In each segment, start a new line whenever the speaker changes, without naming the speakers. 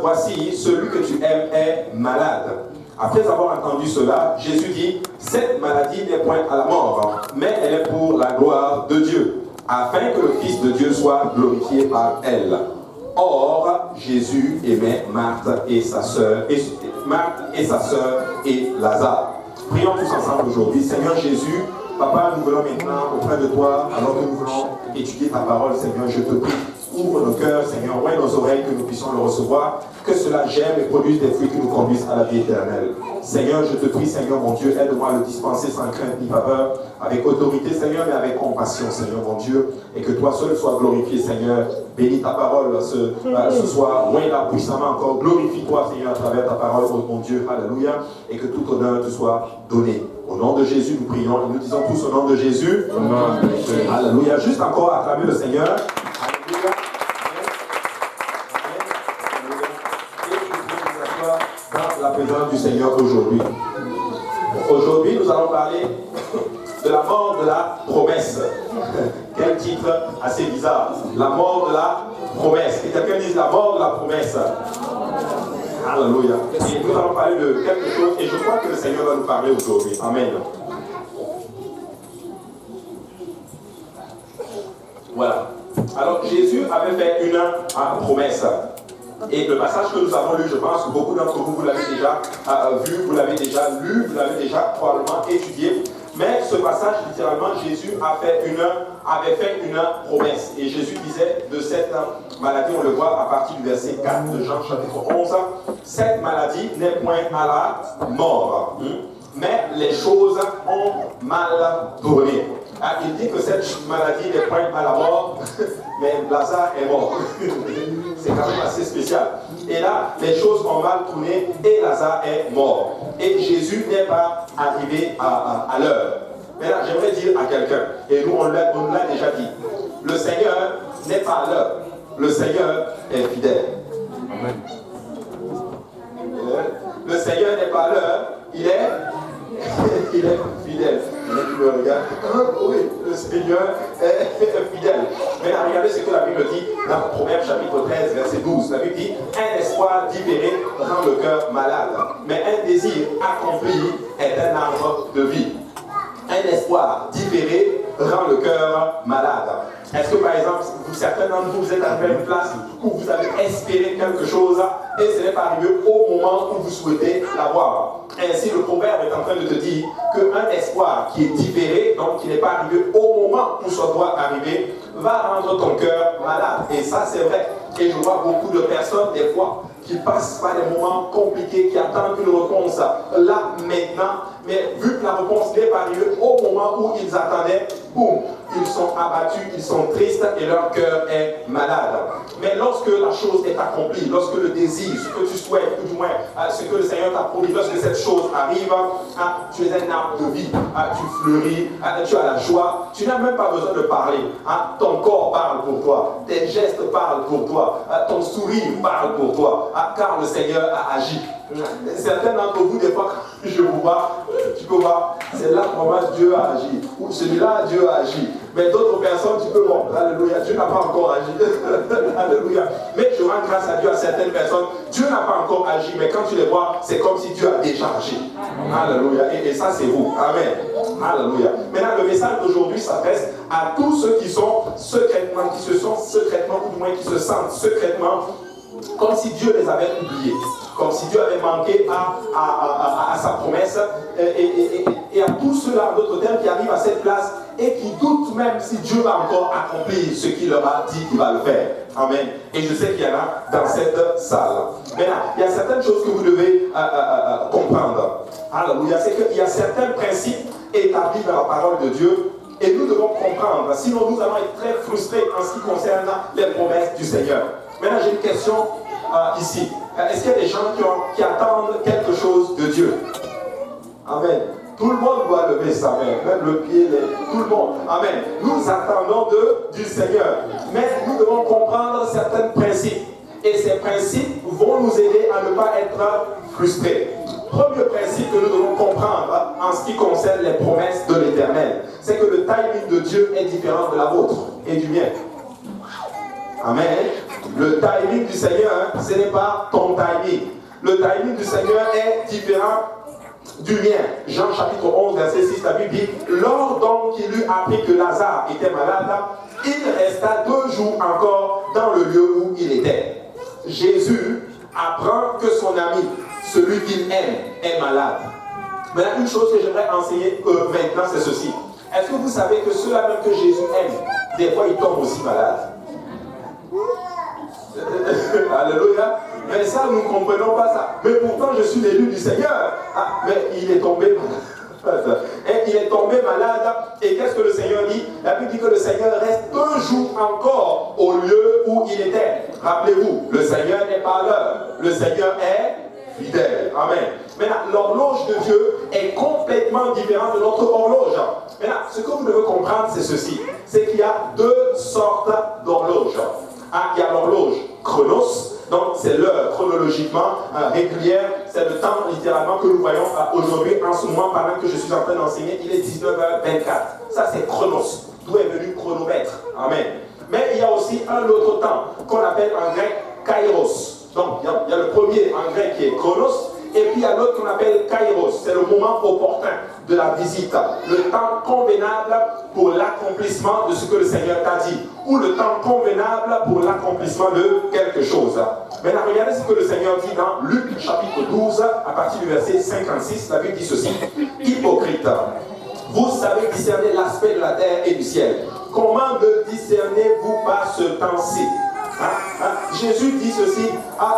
voici, celui que tu aimes est malade. Après avoir entendu cela, Jésus dit, cette maladie n'est point à la mort, mais elle est pour la gloire de Dieu, afin que le Fils de Dieu soit glorifié par elle. Or, Jésus aimait Marthe et sa sœur, et Lazare. Prions tous ensemble aujourd'hui. Seigneur Jésus, Papa, nous venons maintenant auprès de toi, alors que nous voulons étudier ta parole, Seigneur, je te prie. Ouvre nos cœurs, Seigneur, ouvre nos oreilles, que nous puissions le recevoir, que cela germe et produise des fruits qui nous conduisent à la vie éternelle. Seigneur, je te prie, Seigneur, mon Dieu, aide-moi à le dispenser sans crainte ni faveur, avec autorité, Seigneur, mais avec compassion, Seigneur, mon Dieu, et que toi seul sois glorifié, Seigneur. Bénis ta parole ce soir, loin-la puissamment encore. Glorifie-toi, Seigneur, à travers ta parole, oh mon Dieu, alléluia, et que tout honneur te soit donné. Au nom de Jésus, nous prions, et nous disons tous au nom de Jésus. Alléluia. Juste encore acclamer le Seigneur. Alléluia. Dans la présence du Seigneur aujourd'hui. Aujourd'hui, nous allons parler de la mort de la promesse. Quel titre assez bizarre. La mort de la promesse. Et quelqu'un dise la mort de la promesse. Alléluia. Et nous allons parler de quelque chose et je crois que le Seigneur va nous parler aujourd'hui. Amen. Voilà. Alors Jésus avait fait une promesse. Et le passage que nous avons lu, je pense que beaucoup d'entre vous, vous l'avez déjà vu, vous l'avez déjà lu, vous l'avez déjà probablement étudié. Mais ce passage, littéralement, Jésus avait fait une promesse. Et Jésus disait de cette maladie, on le voit à partir du verset 4 de Jean chapitre 11, cette maladie n'est point à la mort, mais les choses ont mal tourné. Il dit que cette maladie n'est point à la mort, mais Lazare est mort. C'est quand même assez spécial. Et là, les choses ont mal tourné et Lazare est mort. Et Jésus n'est pas arrivé à l'heure. Maintenant, j'aimerais dire à quelqu'un, et nous on l'a déjà dit, le Seigneur n'est pas à l'heure. Le Seigneur est fidèle. Amen. Le Seigneur n'est pas à l'heure, il est fidèle. Il me regarde. Oui, le Seigneur est fidèle. Maintenant, regardez ce que la Bible dit dans Proverbe chapitre 13, verset 12. La Bible dit, un espoir différé rend le cœur malade, mais un désir accompli est un arbre de vie. Un espoir différé rend le cœur malade. Est-ce que par exemple, certains d'entre vous êtes arrivés à une place où vous avez espéré quelque chose et ce n'est pas arrivé au moment où vous souhaitez l'avoir? Ainsi, le proverbe est en train de te dire qu'un espoir qui est différé, donc qui n'est pas arrivé au moment où ça doit arriver, va rendre ton cœur malade. Et ça, c'est vrai. Et je vois beaucoup de personnes, des fois, qui passent par des moments compliqués, qui attendent une réponse là, maintenant, mais vu que la réponse n'est pas arrivée au moment où ils attendaient, boum, ils sont abattus, ils sont tristes et leur cœur est malade. Mais lorsque la chose est accomplie, lorsque le désir, ce que tu souhaites, ou du moins ce que le Seigneur t'a promis, lorsque cette chose arrive, tu es un arbre de vie, tu fleuris, tu as la joie, tu n'as même pas besoin de parler. Ton corps parle pour toi, tes gestes parlent pour toi, ton sourire parle pour toi, car le Seigneur a agi. Certains d'entre vous, des fois, quand je vous vois, tu peux voir, c'est là vraiment Dieu a agi, ou celui-là, Dieu a agi. Mais d'autres personnes, tu peux voir, alléluia, Dieu n'a pas encore agi. Alléluia. Mais je rends grâce à Dieu à certaines personnes, Dieu n'a pas encore agi, mais quand tu les vois, c'est comme si Dieu a déjà agi. Alléluia. Et ça, c'est vous. Amen. Alléluia. Maintenant, le message d'aujourd'hui s'adresse à tous ceux qui sont secrètement, ou du moins qui se sentent secrètement, comme si Dieu les avait oubliés, comme si Dieu avait manqué à sa promesse, et à tous ceux-là, d'autres termes, qui arrivent à cette place et qui doutent même si Dieu va encore accomplir ce qu'il leur a dit qu'il va le faire. Amen. Et je sais qu'il y en a dans cette salle. Maintenant, il y a certaines choses que vous devez comprendre. Alléluia. C'est qu'il y a certains principes établis dans la parole de Dieu et nous devons comprendre. Sinon, nous allons être très frustrés en ce qui concerne les promesses du Seigneur. Maintenant, j'ai une question ici. Est-ce qu'il y a des gens qui attendent quelque chose de Dieu? Amen. Tout le monde doit lever sa main, même le pied, tout le monde. Amen. Nous attendons du Seigneur. Mais nous devons comprendre certains principes. Et ces principes vont nous aider à ne pas être frustrés. Premier principe que nous devons comprendre en ce qui concerne les promesses de l'Éternel, c'est que le timing de Dieu est différent de la vôtre et du mien. Amen. Le timing du Seigneur, ce n'est pas ton timing. Le timing du Seigneur est différent du mien. Jean chapitre 11, verset 6, la Bible dit, lors donc qu'il eut appris que Lazare était malade, il resta 2 jours encore dans le lieu où il était. Jésus apprend que son ami, celui qu'il aime, est malade. Maintenant, une chose que j'aimerais enseigner maintenant, c'est ceci. Est-ce que vous savez que ceux-là même que Jésus aime, des fois ils tombent aussi malades? Alléluia. Mais ça, nous ne comprenons pas ça. Mais pourtant, je suis l'élu du Seigneur. Ah, mais il est tombé malade. Et il est tombé malade. Et qu'est-ce que le Seigneur dit? La Bible dit que le Seigneur reste 1 jour encore au lieu où il était. Rappelez-vous, le Seigneur n'est pas à l'heure. Le Seigneur est fidèle. Amen. Maintenant, l'horloge de Dieu est complètement différente de notre horloge. Maintenant, ce que vous devez comprendre, c'est ceci. C'est qu'il y a 2 sortes d'horloges. Il y a l'horloge chronos, donc c'est l'heure chronologiquement régulière, c'est le temps littéralement que nous voyons aujourd'hui, en ce moment, pendant que je suis en train d'enseigner, il est 19h24. Ça c'est chronos, d'où est venu chronomètre. Amen. Mais il y a aussi un autre temps qu'on appelle en grec kairos. Donc il y a le premier en grec qui est chronos, et puis il y a l'autre qu'on appelle kairos, c'est le moment opportun de la visite, le temps convenable pour l'accomplissement de ce que le Seigneur t'a dit, ou le temps convenable pour l'accomplissement de quelque chose. Maintenant, regardez ce que le Seigneur dit dans Luc chapitre 12, à partir du verset 56, la Bible dit ceci, hypocrite, vous savez discerner l'aspect de la terre et du ciel. Comment ne discernez-vous pas ce temps-ci? Jésus dit ceci,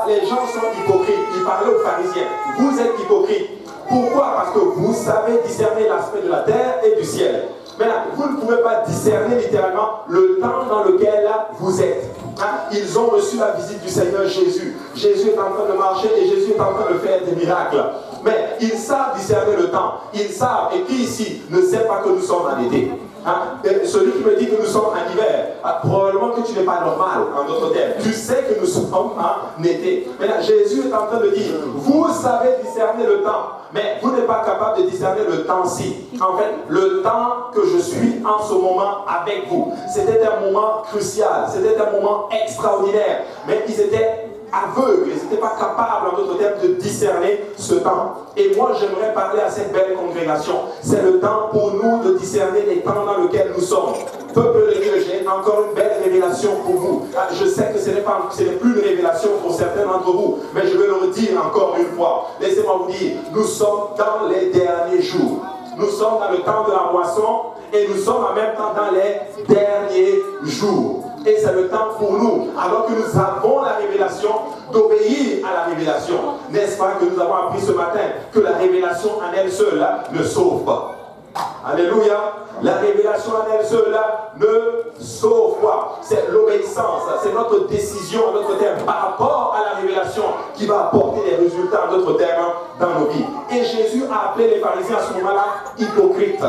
les gens sont hypocrites. Il parlait aux pharisiens, vous êtes hypocrites. Pourquoi? Parce que vous savez discerner l'aspect de la terre et du ciel. Maintenant, vous ne pouvez pas discerner littéralement le temps dans lequel vous êtes. Ils ont reçu la visite du Seigneur Jésus. Jésus est en train de marcher et Jésus est en train de faire des miracles. Mais ils savent discerner le temps. Ils savent, et qui ici ne sait pas que nous sommes en été? Celui qui me dit que nous sommes en hiver, probablement que tu n'es pas normal, en d'autres termes. Tu sais que nous sommes en été. Maintenant, Jésus est en train de dire, vous savez discerner le temps, mais vous n'êtes pas capable de discerner le temps-ci. En fait, le temps que je suis en ce moment avec vous, c'était un moment crucial, c'était un moment extraordinaire, mais ils étaient aveugles, ils n'étaient pas capables, en d'autres termes, de discerner ce temps. Et moi, j'aimerais parler à cette belle congrégation. C'est le temps pour nous de discerner les temps dans lesquels nous sommes. Peuple de Dieu, j'ai encore une belle révélation pour vous. Je sais que ce n'est plus une révélation pour certains d'entre vous, mais je vais le redire encore une fois. Laissez-moi vous dire, nous sommes dans les derniers jours. Nous sommes dans le temps de la moisson et nous sommes en même temps dans les derniers jours. Et c'est le temps pour nous, alors que nous avons la révélation, d'obéir à la révélation. N'est-ce pas que nous avons appris ce matin que la révélation en elle seule ne sauve pas? Alléluia. La révélation en elle seule ne sauve pas. C'est l'obéissance, c'est notre décision, notre terme, par rapport à la révélation qui va apporter des résultats, d'autres termes, dans nos vies. Et Jésus a appelé les pharisiens à ce moment-là hypocrites.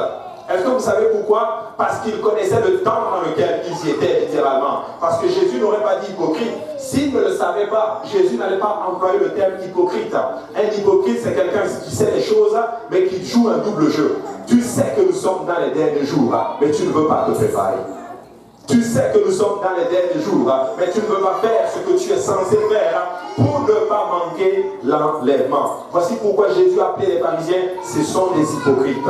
Est-ce que vous savez pourquoi? Parce qu'ils connaissaient le temps dans lequel ils y étaient littéralement. Parce que Jésus n'aurait pas dit hypocrite. S'il ne le savait pas, Jésus n'allait pas employer le terme hypocrite. Un hypocrite, c'est quelqu'un qui sait les choses, mais qui joue un double jeu. Tu sais que nous sommes dans les derniers jours, mais tu ne veux pas te préparer. Tu sais que nous sommes dans les derniers jours, mais tu ne veux pas faire ce que tu es censé faire pour ne pas manquer l'enlèvement. Voici pourquoi Jésus a appelé les pharisiens, ce sont des hypocrites.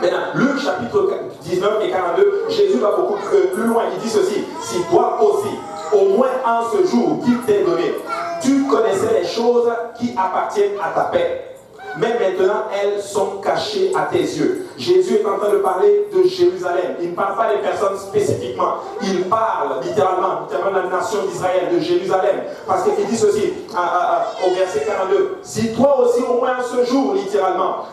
Maintenant, Luc chapitre 19 et 42, Jésus va beaucoup plus loin. Il dit ceci, si toi aussi, au moins en ce jour qu'il t'est donné, tu connaissais les choses qui appartiennent à ta paix, mais maintenant elles sont cachées à tes yeux. Jésus est en train de parler de Jérusalem. Il ne parle pas des personnes spécifiquement. Il parle littéralement de la nation d'Israël, de Jérusalem. Parce qu'il dit ceci au verset 42. Si toi aussi au moins ce jour, littéralement,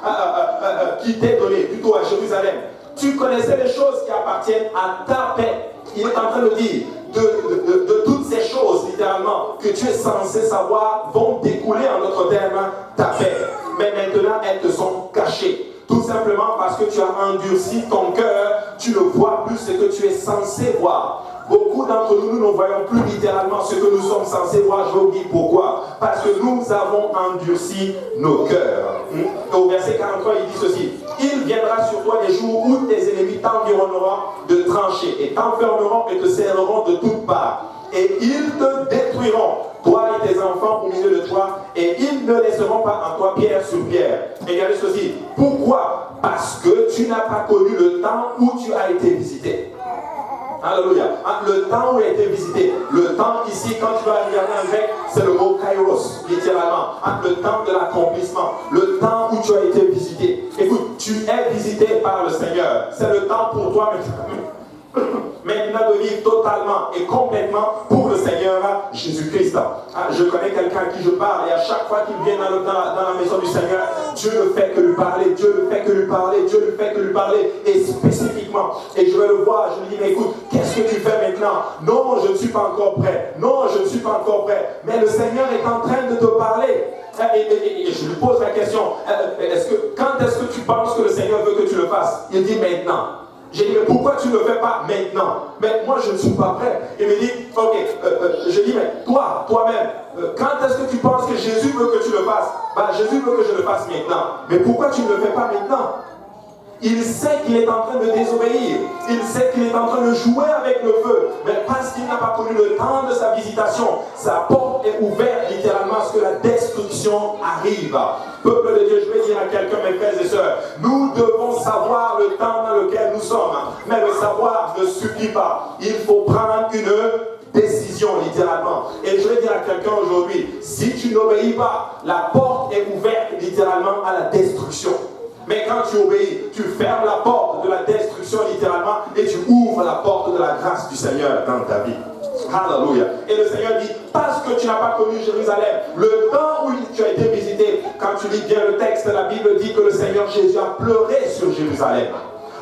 qui t'est donné, plutôt à Jérusalem, tu connaissais les choses qui appartiennent à ta paix. Il est en train de dire de toutes ces choses, littéralement, que tu es censé savoir, vont découler en notre terme ta paix. Mais maintenant, elles te sont cachées. Tout simplement parce que tu as endurci ton cœur, tu ne vois plus ce que tu es censé voir. Beaucoup d'entre nous, nous ne voyons plus littéralement ce que nous sommes censés voir. Je vous dis pourquoi. Parce que nous avons endurci nos cœurs. Au verset 43, il dit ceci. Il viendra sur toi des jours où tes ennemis t'environneront de tranchées et t'enfermeront et te serreront de toutes parts. et ils te détruiront, toi et tes enfants au milieu de toi, et ils ne laisseront pas en toi pierre sur pierre. Et regardez ceci. Pourquoi? Parce que tu n'as pas connu le temps où tu as été visité. Alléluia. Le temps où il a été visité. Le temps ici, quand tu vas regarder en grec, c'est le mot kairos, littéralement. Le temps de l'accomplissement. Le temps où tu as été visité. Écoute, tu es visité par le Seigneur. C'est le temps pour toi maintenant de vivre totalement et complètement pour le Seigneur Jésus-Christ. Je connais quelqu'un à qui je parle et à chaque fois qu'il vient dans la maison du Seigneur, Dieu ne fait que lui parler, Dieu ne fait que lui parler, Dieu ne fait que lui parler, et spécifiquement. Et je vais le voir, je lui dis, mais écoute, qu'est-ce que tu fais maintenant? Non, je ne suis pas encore prêt. Non, je ne suis pas encore prêt. Mais le Seigneur est en train de te parler. Et je lui pose la question, quand est-ce que tu penses que le Seigneur veut que tu le fasses? Il dit maintenant. J'ai dit, mais pourquoi tu ne le fais pas maintenant? Mais moi, je ne suis pas prêt. Il me dit, ok, je dis, mais toi-même, quand est-ce que tu penses que Jésus veut que tu le fasses? Jésus veut que je le fasse maintenant. Mais pourquoi tu ne le fais pas maintenant? Il sait qu'il est en train de désobéir. Il sait qu'il est en train de jouer avec le feu. Mais parce qu'il n'a pas connu le temps de sa visitation, sa porte est ouverte littéralement à ce que la destruction arrive. Peuple de Dieu, je vais dire à quelqu'un, mes frères et sœurs, nous devons savoir le temps dans lequel nous sommes. Mais le savoir ne suffit pas. Il faut prendre une décision littéralement. Et je vais dire à quelqu'un aujourd'hui, si tu n'obéis pas, la porte est ouverte littéralement à la destruction. Mais quand tu obéis, tu fermes la porte de la destruction littéralement et tu ouvres la porte de la grâce du Seigneur dans ta vie. Alléluia. Et le Seigneur dit, parce que tu n'as pas connu Jérusalem, le temps où tu as été visité, quand tu lis bien le texte, la Bible dit que le Seigneur Jésus a pleuré sur Jérusalem.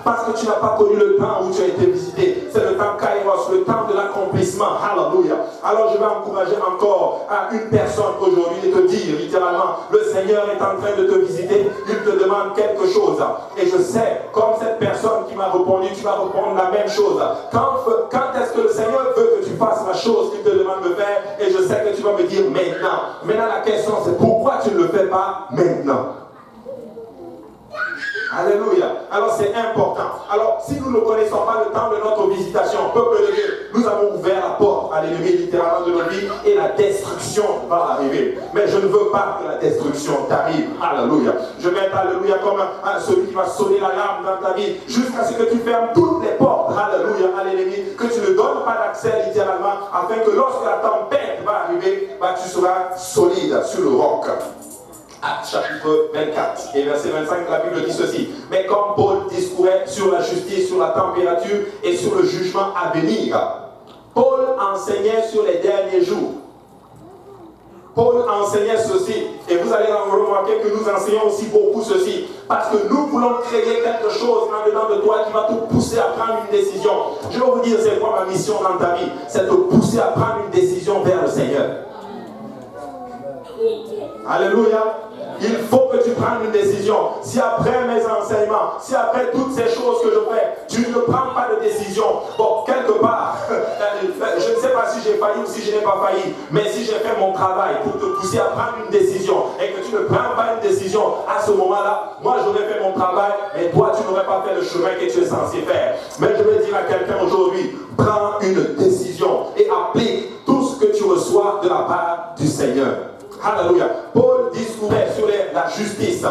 Parce que tu n'as pas connu le temps où tu as été visité. C'est le temps kairos, le temps de l'accomplissement. Alléluia. Alors je vais encourager encore une personne aujourd'hui et te dire littéralement, le Seigneur est en train de te visiter, il te demande quelque chose. Et je sais, comme cette personne qui m'a répondu, tu vas répondre la même chose. Quand est-ce que le Seigneur veut que tu fasses la chose qu'il te demande de faire? Et je sais que tu vas me dire maintenant. Maintenant la question c'est pourquoi tu ne le fais pas maintenant? Alléluia. Alors c'est important. Alors si nous ne connaissons pas le temps de notre visitation, peuple de Dieu, nous avons ouvert la porte à l'ennemi littéralement de nos vies et la destruction va arriver. Mais je ne veux pas que la destruction t'arrive. Alléluia. Je vais être alléluia comme celui qui va sonner l'alarme dans ta vie jusqu'à ce que tu fermes toutes les portes. Alléluia à l'ennemi. Que tu ne donnes pas d'accès littéralement afin que lorsque la tempête va arriver, tu seras solide sur le roc. Actes chapitre 24 et verset 25, la Bible dit ceci. Mais comme Paul discourait sur la justice, sur la température et sur le jugement à venir, Paul enseignait sur les derniers jours. Paul enseignait ceci, et vous allez remarquer que nous enseignons aussi beaucoup ceci, parce que nous voulons créer quelque chose en dedans de toi qui va te pousser à prendre une décision. Je vais vous dire c'est quoi ma mission dans ta vie, c'est de te pousser à prendre une décision vers le Seigneur. Alléluia. Il faut que tu prennes une décision. Si après mes enseignements, si après toutes ces choses que je fais, tu ne prends pas de décision, bon, quelque part, je ne sais pas si j'ai failli ou si je n'ai pas failli, mais si j'ai fait mon travail pour te pousser à prendre une décision et que tu ne prends pas une décision à ce moment-là, moi j'aurais fait mon travail, mais toi tu n'aurais pas fait le chemin que tu es censé faire. Mais je vais dire à quelqu'un aujourd'hui, prends une décision et applique tout ce que tu reçois de la part du Seigneur. Alléluia. Paul discourait sur la justice,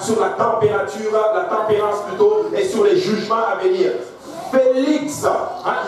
sur la température, la tempérance plutôt, et sur les jugements à venir. Félix,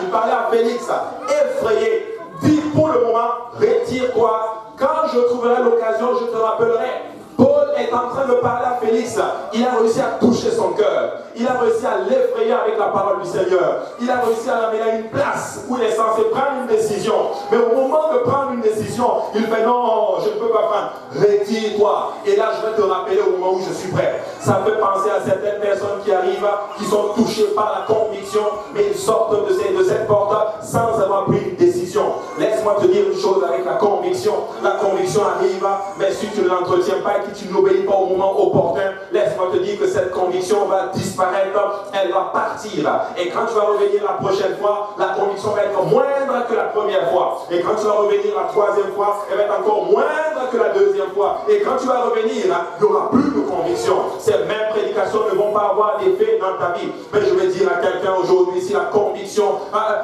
il parlait à Félix, effrayé, dit pour le moment, retire-toi, quand je trouverai l'occasion, je te rappellerai. Paul est en train de parler à Félix. Il a réussi à toucher son cœur. Il a réussi à l'effrayer avec la parole du Seigneur. Il a réussi à l'amener à une place où il est censé prendre une décision. Mais au moment de prendre une décision, il fait non, je ne peux pas prendre. Retire-toi. Et là, je vais te rappeler au moment où je suis prêt. Ça me fait penser à certaines personnes qui arrivent, qui sont touchées par la conviction, mais ils sortent de cette porte sans avoir pris une décision. Laisse-moi te dire une chose avec la conviction. La conviction arrive, mais si tu ne l'entretiens pas et que tu n'obéis pas au moment opportun, laisse-moi te dire que cette conviction va disparaître disparaître, elle va partir. Et quand tu vas revenir la prochaine fois, la conviction va être moindre que la première fois. Et quand tu vas revenir la troisième fois, elle va être encore moindre que la deuxième fois. Et quand tu vas revenir, il n'y aura plus de conviction. Ces mêmes prédications ne vont pas avoir d'effet dans ta vie. Mais je vais dire à quelqu'un aujourd'hui, si la conviction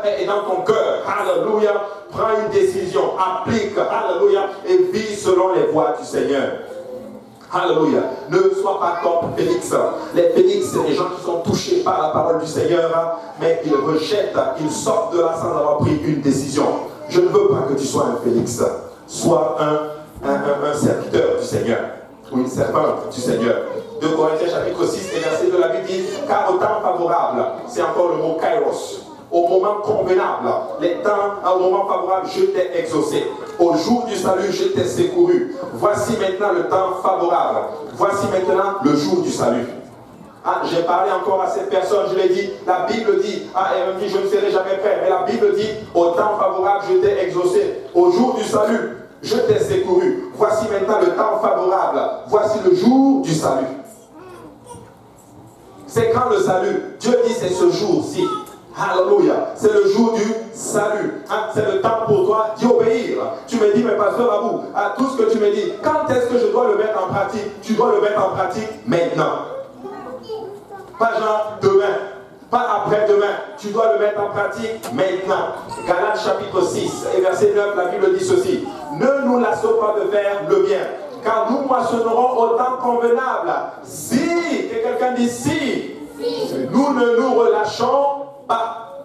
est dans ton cœur, alléluia, prends une décision, applique, alléluia, et vis selon les voies du Seigneur. Alléluia. Ne sois pas comme Félix. Les Félix, c'est des gens qui sont touchés par la parole du Seigneur, mais ils rejettent, ils sortent de là sans avoir pris une décision. Je ne veux pas que tu sois un Félix. Sois un serviteur du Seigneur. Ou une servante du Seigneur. 2 Corinthiens chapitre 6 et verset 2, la Bible dit, car au temps favorable, c'est encore le mot kairos. Au moment convenable, au moment favorable, je t'ai exaucé. Au jour du salut, je t'ai secouru. Voici maintenant le temps favorable. Voici maintenant le jour du salut. J'ai parlé encore à cette personne, je l'ai dit, la Bible dit, elle me dit, je ne serai jamais prêt. Mais la Bible dit, au temps favorable, je t'ai exaucé. Au jour du salut, je t'ai secouru. Voici maintenant le temps favorable. Voici le jour du salut. C'est quand le salut? Dieu dit, c'est ce jour-ci. Alléluia. C'est le jour du salut. C'est le temps pour toi d'y obéir. Tu me dis, mais pasteur Abou, tout ce que tu me dis, quand est-ce que je dois le mettre en pratique? Tu dois le mettre en pratique maintenant. Pas genre demain, pas après-demain. Tu dois le mettre en pratique maintenant. Galates chapitre 6 et verset 9, la Bible dit ceci. Ne nous lassons pas de faire le bien, car nous moissonnerons au temps convenable. Si, et quelqu'un dit si, nous ne nous relâchons pas.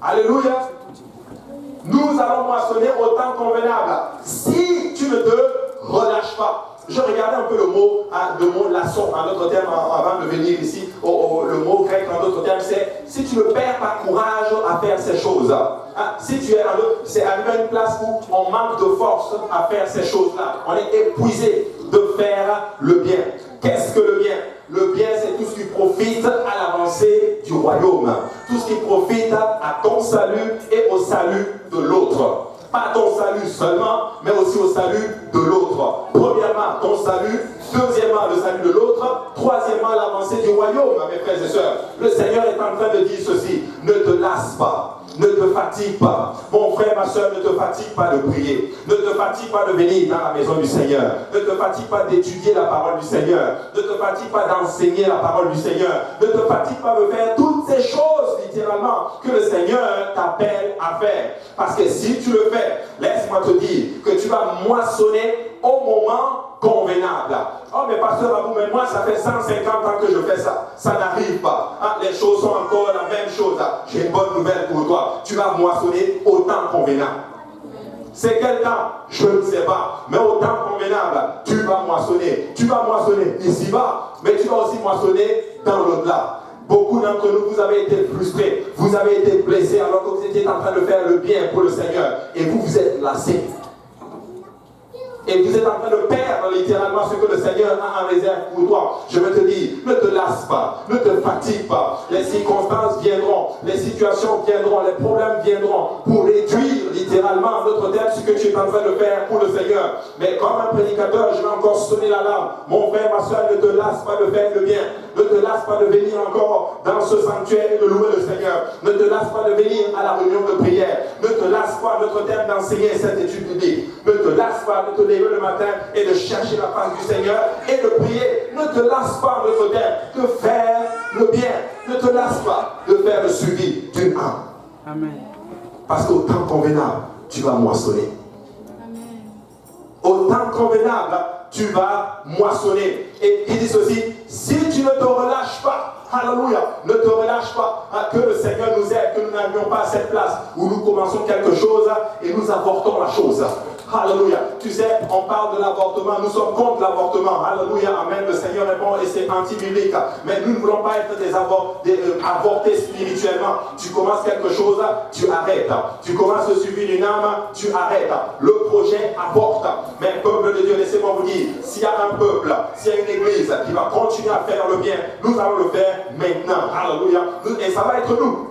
Alléluia. Nous allons moissonner au temps convenable. Si tu ne te relâches pas. Je regardais un peu le mot laçon, en d'autres termes, avant de venir ici. Le mot grec, en d'autres termes, c'est si tu ne perds pas courage à faire ces choses. Si tu es c'est arrivé à une place où on manque de force à faire ces choses-là. On est épuisé de faire le bien. Qu'est-ce que le bien? Le bien, c'est tout ce qui profite à l'avancée du royaume. Tout ce qui profite à ton salut et au salut de l'autre. Pas ton salut seulement, mais aussi au salut de l'autre. Premièrement, ton salut. Deuxièmement, le salut de l'autre. Troisièmement, l'avancée du royaume, mes frères et sœurs. Le Seigneur est en train de dire ceci. Ne te lasse pas. Ne te fatigue pas. Mon frère, ma soeur, ne te fatigue pas de prier. Ne te fatigue pas de venir dans la maison du Seigneur. Ne te fatigue pas d'étudier la parole du Seigneur. Ne te fatigue pas d'enseigner la parole du Seigneur. Ne te fatigue pas de faire toutes ces choses, littéralement, que le Seigneur t'appelle à faire. Parce que si tu le fais, laisse-moi te dire que tu vas moissonner au moment convenable. Oh mais pasteur Abou, mais moi ça fait 150 ans que je fais ça. Ça n'arrive pas. Les choses sont encore la même chose. J'ai une bonne nouvelle pour toi. Tu vas moissonner au temps convenable. C'est quel temps? Je ne sais pas. Mais au temps convenable, tu vas moissonner. Tu vas moissonner ici-bas, mais tu vas aussi moissonner dans l'au-delà. Beaucoup d'entre nous, vous avez été frustrés. Vous avez été blessés alors que vous étiez en train de faire le bien pour le Seigneur. Et vous êtes lassés. Et vous êtes en train de perdre littéralement ce que le Seigneur a en réserve pour toi. Je veux te dire, ne te lasse pas, ne te fatigue pas. Les circonstances viendront, les situations viendront, les problèmes viendront pour réduire littéralement notre terme ce que tu es en train de faire pour le Seigneur. Mais comme un prédicateur, je vais encore sonner l'alarme. Mon frère, ma soeur, ne te lasse pas de faire le bien. Ne te lasse pas de venir encore dans ce sanctuaire et de louer le Seigneur. Ne te lasse pas de venir à la réunion de prière. Ne te lasse pas, notre terme, d'enseigner cette étude biblique. Ne te lasse pas de te lever le matin et de chercher la face du Seigneur et de prier. Ne te lasse pas, notre terme, de faire le bien. Ne te lasse pas de faire le suivi d'une âme. Amen. Parce qu'au temps convenable, tu vas moissonner. Amen. Au temps convenable, tu vas moissonner. Et il dit ceci, si tu ne te relâches pas, alléluia, ne te relâche pas, que le Seigneur nous aide, que nous n'arrivions pas à cette place où nous commençons quelque chose et nous avortons la chose. Alléluia. Tu sais, on parle de l'avortement, nous sommes contre l'avortement. Alléluia, amen. Le Seigneur est bon et c'est anti-biblique. Mais nous ne voulons pas être avortés spirituellement. Tu commences quelque chose, tu arrêtes. Tu commences le suivi d'une âme, tu arrêtes. Le projet avorte. Mais peuple de Dieu, laissez-moi vous dire, s'il y a un peuple, s'il y a une église qui va continuer à faire le bien, nous allons le faire maintenant. Alléluia. Et ça va être nous.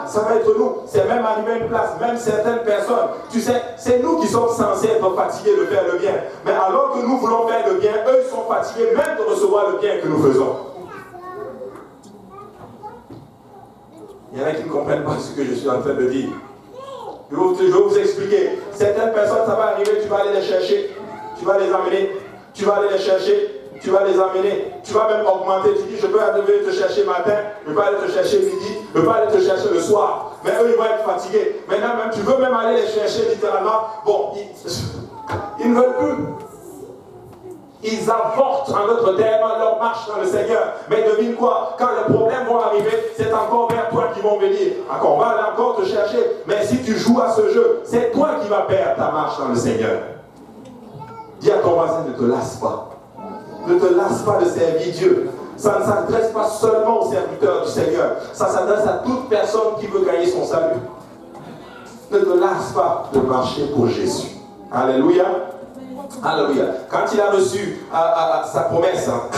Ça va être nous. C'est même arrivé à une place, même certaines personnes, tu sais, c'est nous qui sommes censés être fatigués de faire le bien. Mais alors que nous voulons faire le bien, eux sont fatigués même de recevoir le bien que nous faisons. Il y en a qui ne comprennent pas ce que je suis en train de dire. Je vais vous expliquer. Certaines personnes, ça va arriver, tu vas aller les chercher, tu vas les amener, tu vas aller les chercher, tu vas les amener, tu vas même augmenter. Tu dis, je peux aller te chercher matin, je peux aller te chercher midi, je peux aller te chercher le soir. Mais eux, ils vont être fatigués. Maintenant, même, tu veux même aller les chercher littéralement. Bon, ils ne veulent plus. Ils avortent, en d'autres termes, leur marche dans le Seigneur. Mais devine quoi? Quand les problèmes vont arriver, c'est encore vers toi qu'ils vont venir. Encore, on va aller encore te chercher. Mais si tu joues à ce jeu, c'est toi qui vas perdre ta marche dans le Seigneur. Dis à ton voisin, ne te lasse pas. Ne te lasse pas de servir Dieu. Ça ne s'adresse pas seulement aux serviteurs du Seigneur. Ça s'adresse à toute personne qui veut gagner son salut. Ne te lasse pas de marcher pour Jésus. Alléluia. Alléluia. Quand il a reçu sa promesse, en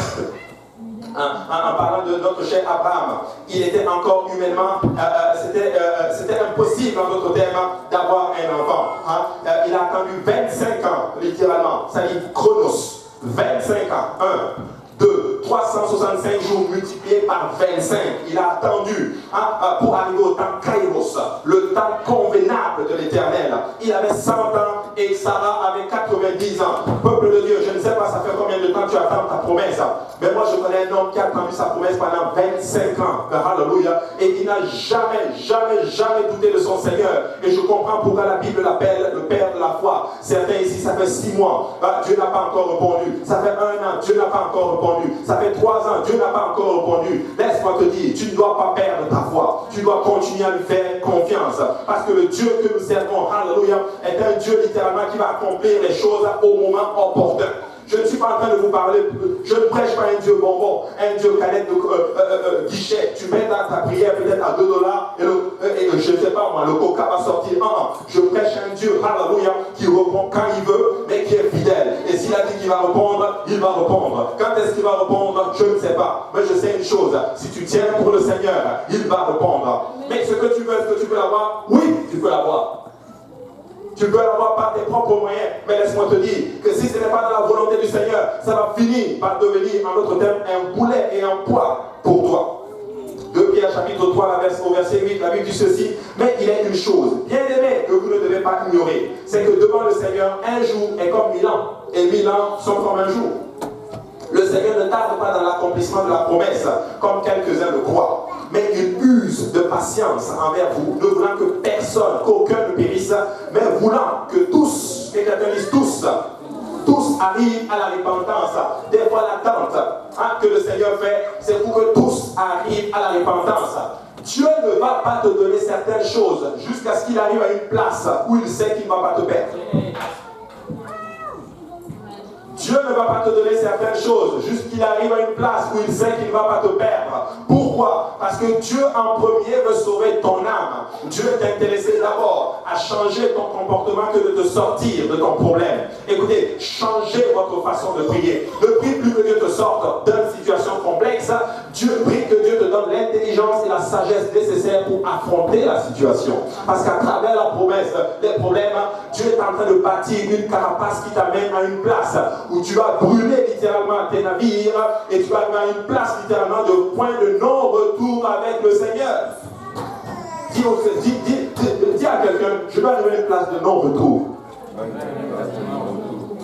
parlant de notre cher Abraham, il était encore humainement, c'était impossible en d'autres termes d'avoir un enfant. Il a attendu 25 ans, littéralement. Ça dit chronos. 25 ans. 1, 2, 365 jours multipliés par 25. Il a attendu pour arriver au temps Kairos, le temps convenable de l'Éternel. Il avait 100 ans et Sarah avait 90 ans. Peuple de Dieu, je ne sais pas ça fait combien de temps tu attends ta promesse. Mais moi je connais un homme qui a attendu sa promesse pendant 25 ans. Alléluia. Et il n'a jamais douté de son Seigneur. Et je comprends pourquoi la Bible l'appelle le Père de la foi. Certains ici, ça fait 6 mois. Dieu n'a pas encore répondu. Ça fait 1 an, Dieu n'a pas encore répondu. Ça fait 3 ans, Dieu n'a pas encore répondu. Laisse-moi te dire, tu ne dois pas perdre ta foi. Tu dois continuer à lui faire confiance. Parce que le Dieu que nous servons, alléluia, est un Dieu littéralement qui va accomplir les choses au moment opportun. Je ne suis pas en train de vous parler, je ne prêche pas un Dieu bonbon, un Dieu canette de guichet. Tu mets dans ta prière peut-être à $2 et je ne sais pas moi, le coca va sortir. Je prêche un Dieu, alléluia, qui répond quand il veut, mais qui est fidèle. Et s'il a dit qu'il va répondre, il va répondre. Quand est-ce qu'il va répondre? Je ne sais pas. Mais je sais une chose, si tu tiens pour le Seigneur, il va répondre. Mais ce que tu veux, est-ce que tu peux l'avoir? Oui, tu peux l'avoir. Tu peux l'avoir par tes propres moyens, mais laisse-moi te dire que si ce n'est pas dans la volonté du Seigneur, ça va finir par devenir, en d'autres termes, un boulet et un poids pour toi. 2 Pierre chapitre 3, au verset 8, la Bible dit ceci, mais il y a une chose, bien aimée, que vous ne devez pas ignorer, c'est que devant le Seigneur, un jour est comme 1000 ans, et 1000 ans sont comme un jour. Le Seigneur ne tarde pas dans l'accomplissement de la promesse, comme quelques-uns le croient. Mais il use de patience envers vous, ne voulant que personne, qu'aucun ne périsse, mais voulant que tous, et quelqu'un dise tous arrivent à la repentance. Des fois l'attente que le Seigneur fait, c'est pour que tous arrivent à la repentance. Dieu ne va pas te donner certaines choses jusqu'à ce qu'il arrive à une place où il sait qu'il ne va pas te perdre. Dieu ne va pas te donner certaines choses jusqu'il arrive à une place où il sait qu'il ne va pas te perdre. Pourquoi? Parce que Dieu en premier veut sauver ton âme. Dieu est intéressé d'abord à changer ton comportement que de te sortir de ton problème. Écoutez, changez votre façon de prier. Ne prie plus que Dieu te sorte d'une situation complexe. Dieu prie que Dieu te donne l'intelligence et la sagesse nécessaires pour affronter la situation. Parce qu'à travers la promesse, les problèmes, Dieu est en train de bâtir une carapace qui t'amène à une place où tu vas brûler littéralement tes navires et tu vas arriver à une place littéralement de point de non-retour avec le Seigneur. Dis à quelqu'un, je vais arriver à une place de non-retour.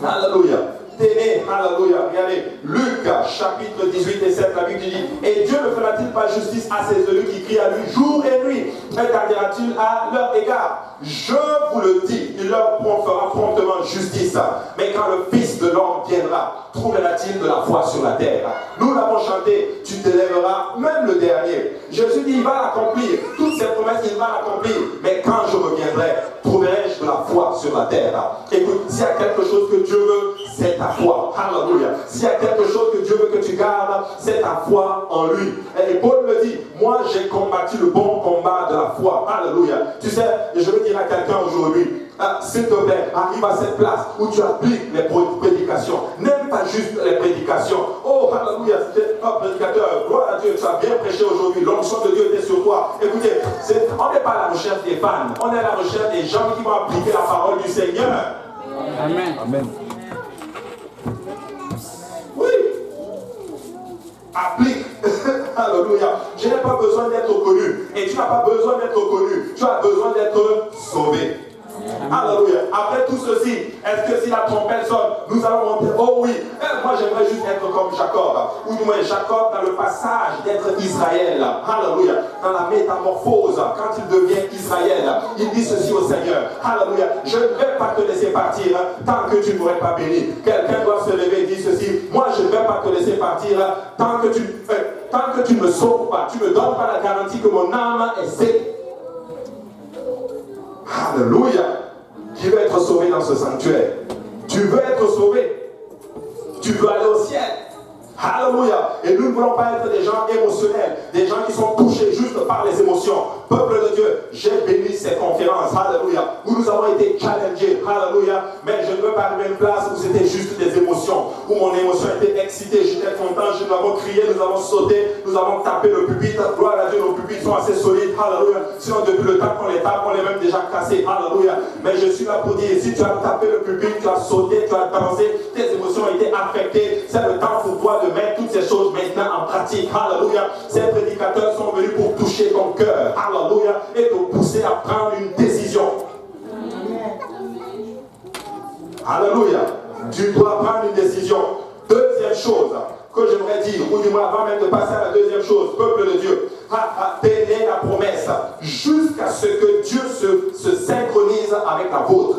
Alléluia. Alléluia. Regardez, Luc chapitre 18 et 7, la Bible dit, et Dieu ne fera-t-il pas justice à ses élus qui crient à lui jour et nuit? Qu'attendra-t-il à leur égard? Je vous le dis, il leur fera promptement justice. Mais quand le Fils de l'homme viendra, trouvera-t-il de la foi sur la terre? Nous l'avons chanté, tu te lèveras, même le dernier. Jésus dit, il va l'accomplir. Toutes ces promesses, il va l'accomplir. Mais quand je reviendrai, trouverai-je de la foi sur la terre? Écoute, s'il y a quelque chose que Dieu veut, c'est ta foi. Alléluia. S'il y a quelque chose que Dieu veut que tu gardes, c'est ta foi en lui. Et Paul me dit, moi j'ai combattu le bon combat de la foi. Alléluia. Tu sais, je veux dire à quelqu'un aujourd'hui, s'il te plaît, arrive à cette place où tu appliques les prédications. N'aime pas juste les prédications. Oh, alléluia, c'était un prédicateur. Gloire à Dieu, tu as bien prêché aujourd'hui. L'onction de Dieu était sur toi. Écoutez, on n'est pas à la recherche des fans. On est à la recherche des gens qui vont appliquer la parole du Seigneur.
Amen. Amen.
Oui. Applique. Alléluia. Alléluia. Je n'ai pas besoin d'être connu. Et tu n'as pas besoin d'être connu. Tu as besoin d'être sauvé. Alléluia. Après tout ceci, est-ce que si la trompette sonne, nous allons monter? Oh oui. Moi j'aimerais juste être comme Jacob. Ou du moins Jacob dans le passage d'être Israël. Alléluia. Dans la métamorphose, quand il devient Israël, il dit ceci au Seigneur. Alléluia. Je ne vais pas te laisser partir tant que tu ne m'aurais pas béni. Quelqu'un doit se lever et dire ceci. Moi je ne vais pas te laisser partir tant que tu ne me sauves pas. Tu ne me donnes pas la garantie que mon âme est saine. Alléluia. Qui veut être sauvé dans ce sanctuaire? Tu veux être sauvé? Tu veux aller au ciel? Alléluia. Et nous ne voulons pas être des gens émotionnels, des gens qui sont touchés juste par les émotions. Peuple de Dieu, j'ai béni ces conférences, alléluia, où nous avons été challengés, alléluia, mais je ne veux pas arriver à une place où c'était juste des émotions, où mon émotion était excitée, j'étais content, nous avons crié, nous avons sauté, nous avons tapé le pupitre, gloire à Dieu, nos pupitres sont assez solides, alléluia, sinon depuis le temps qu'on les tape, on les même déjà cassés, alléluia, mais je suis là pour dire, si tu as tapé le pupitre, tu as sauté, tu as dansé, tes émotions ont été affectées, c'est le temps pour toi de mettre toutes ces choses maintenant en pratique, alléluia, ces prédicateurs sont venus pour toucher ton cœur, alléluia, et te pousser à prendre une décision. Alléluia. Tu dois prendre une décision. Deuxième chose que j'aimerais dire, ou du moins avant même de passer à la deuxième chose, peuple de Dieu, tenez la promesse jusqu'à ce que Dieu se synchronise avec la vôtre.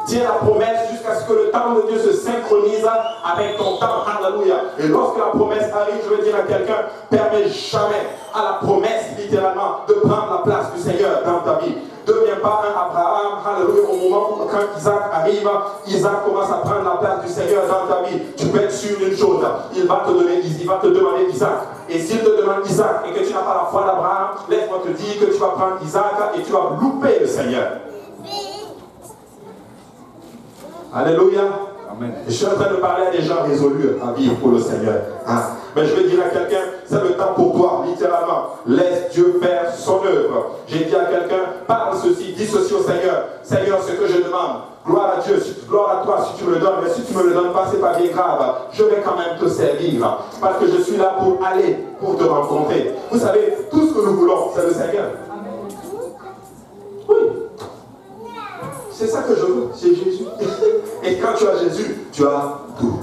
Tiens la promesse jusqu'à ce que le temps de Dieu se synchronise avec ton temps. Alléluia. Et lorsque la promesse arrive, je veux dire à quelqu'un, permets jamais à la promesse, littéralement, de prendre la place du Seigneur dans ta vie. Ne deviens pas un Abraham, alléluia, au moment où quand Isaac arrive, Isaac commence à prendre la place du Seigneur dans ta vie. Tu peux être sûr d'une chose, il va te demander Isaac. Et s'il te demande Isaac et que tu n'as pas la foi d'Abraham, laisse-moi te dire que tu vas prendre Isaac et tu vas louper le Seigneur. Alléluia. Amen. Je suis en train de parler à des gens résolus à vivre pour le Seigneur. Mais je vais dire à quelqu'un, c'est le temps pour toi, littéralement. Laisse Dieu faire son œuvre. J'ai dit à quelqu'un, parle ceci, dis ceci au Seigneur. Seigneur, ce que je demande, gloire à Dieu, gloire à toi si tu me le donnes. Mais si tu ne me le donnes pas, ce n'est pas bien grave. Je vais quand même te servir. Parce que je suis là pour aller, pour te rencontrer. Vous savez, tout ce que nous voulons, c'est le Seigneur. Oui. C'est ça que je veux, c'est Jésus. Et quand tu as Jésus, tu as tout.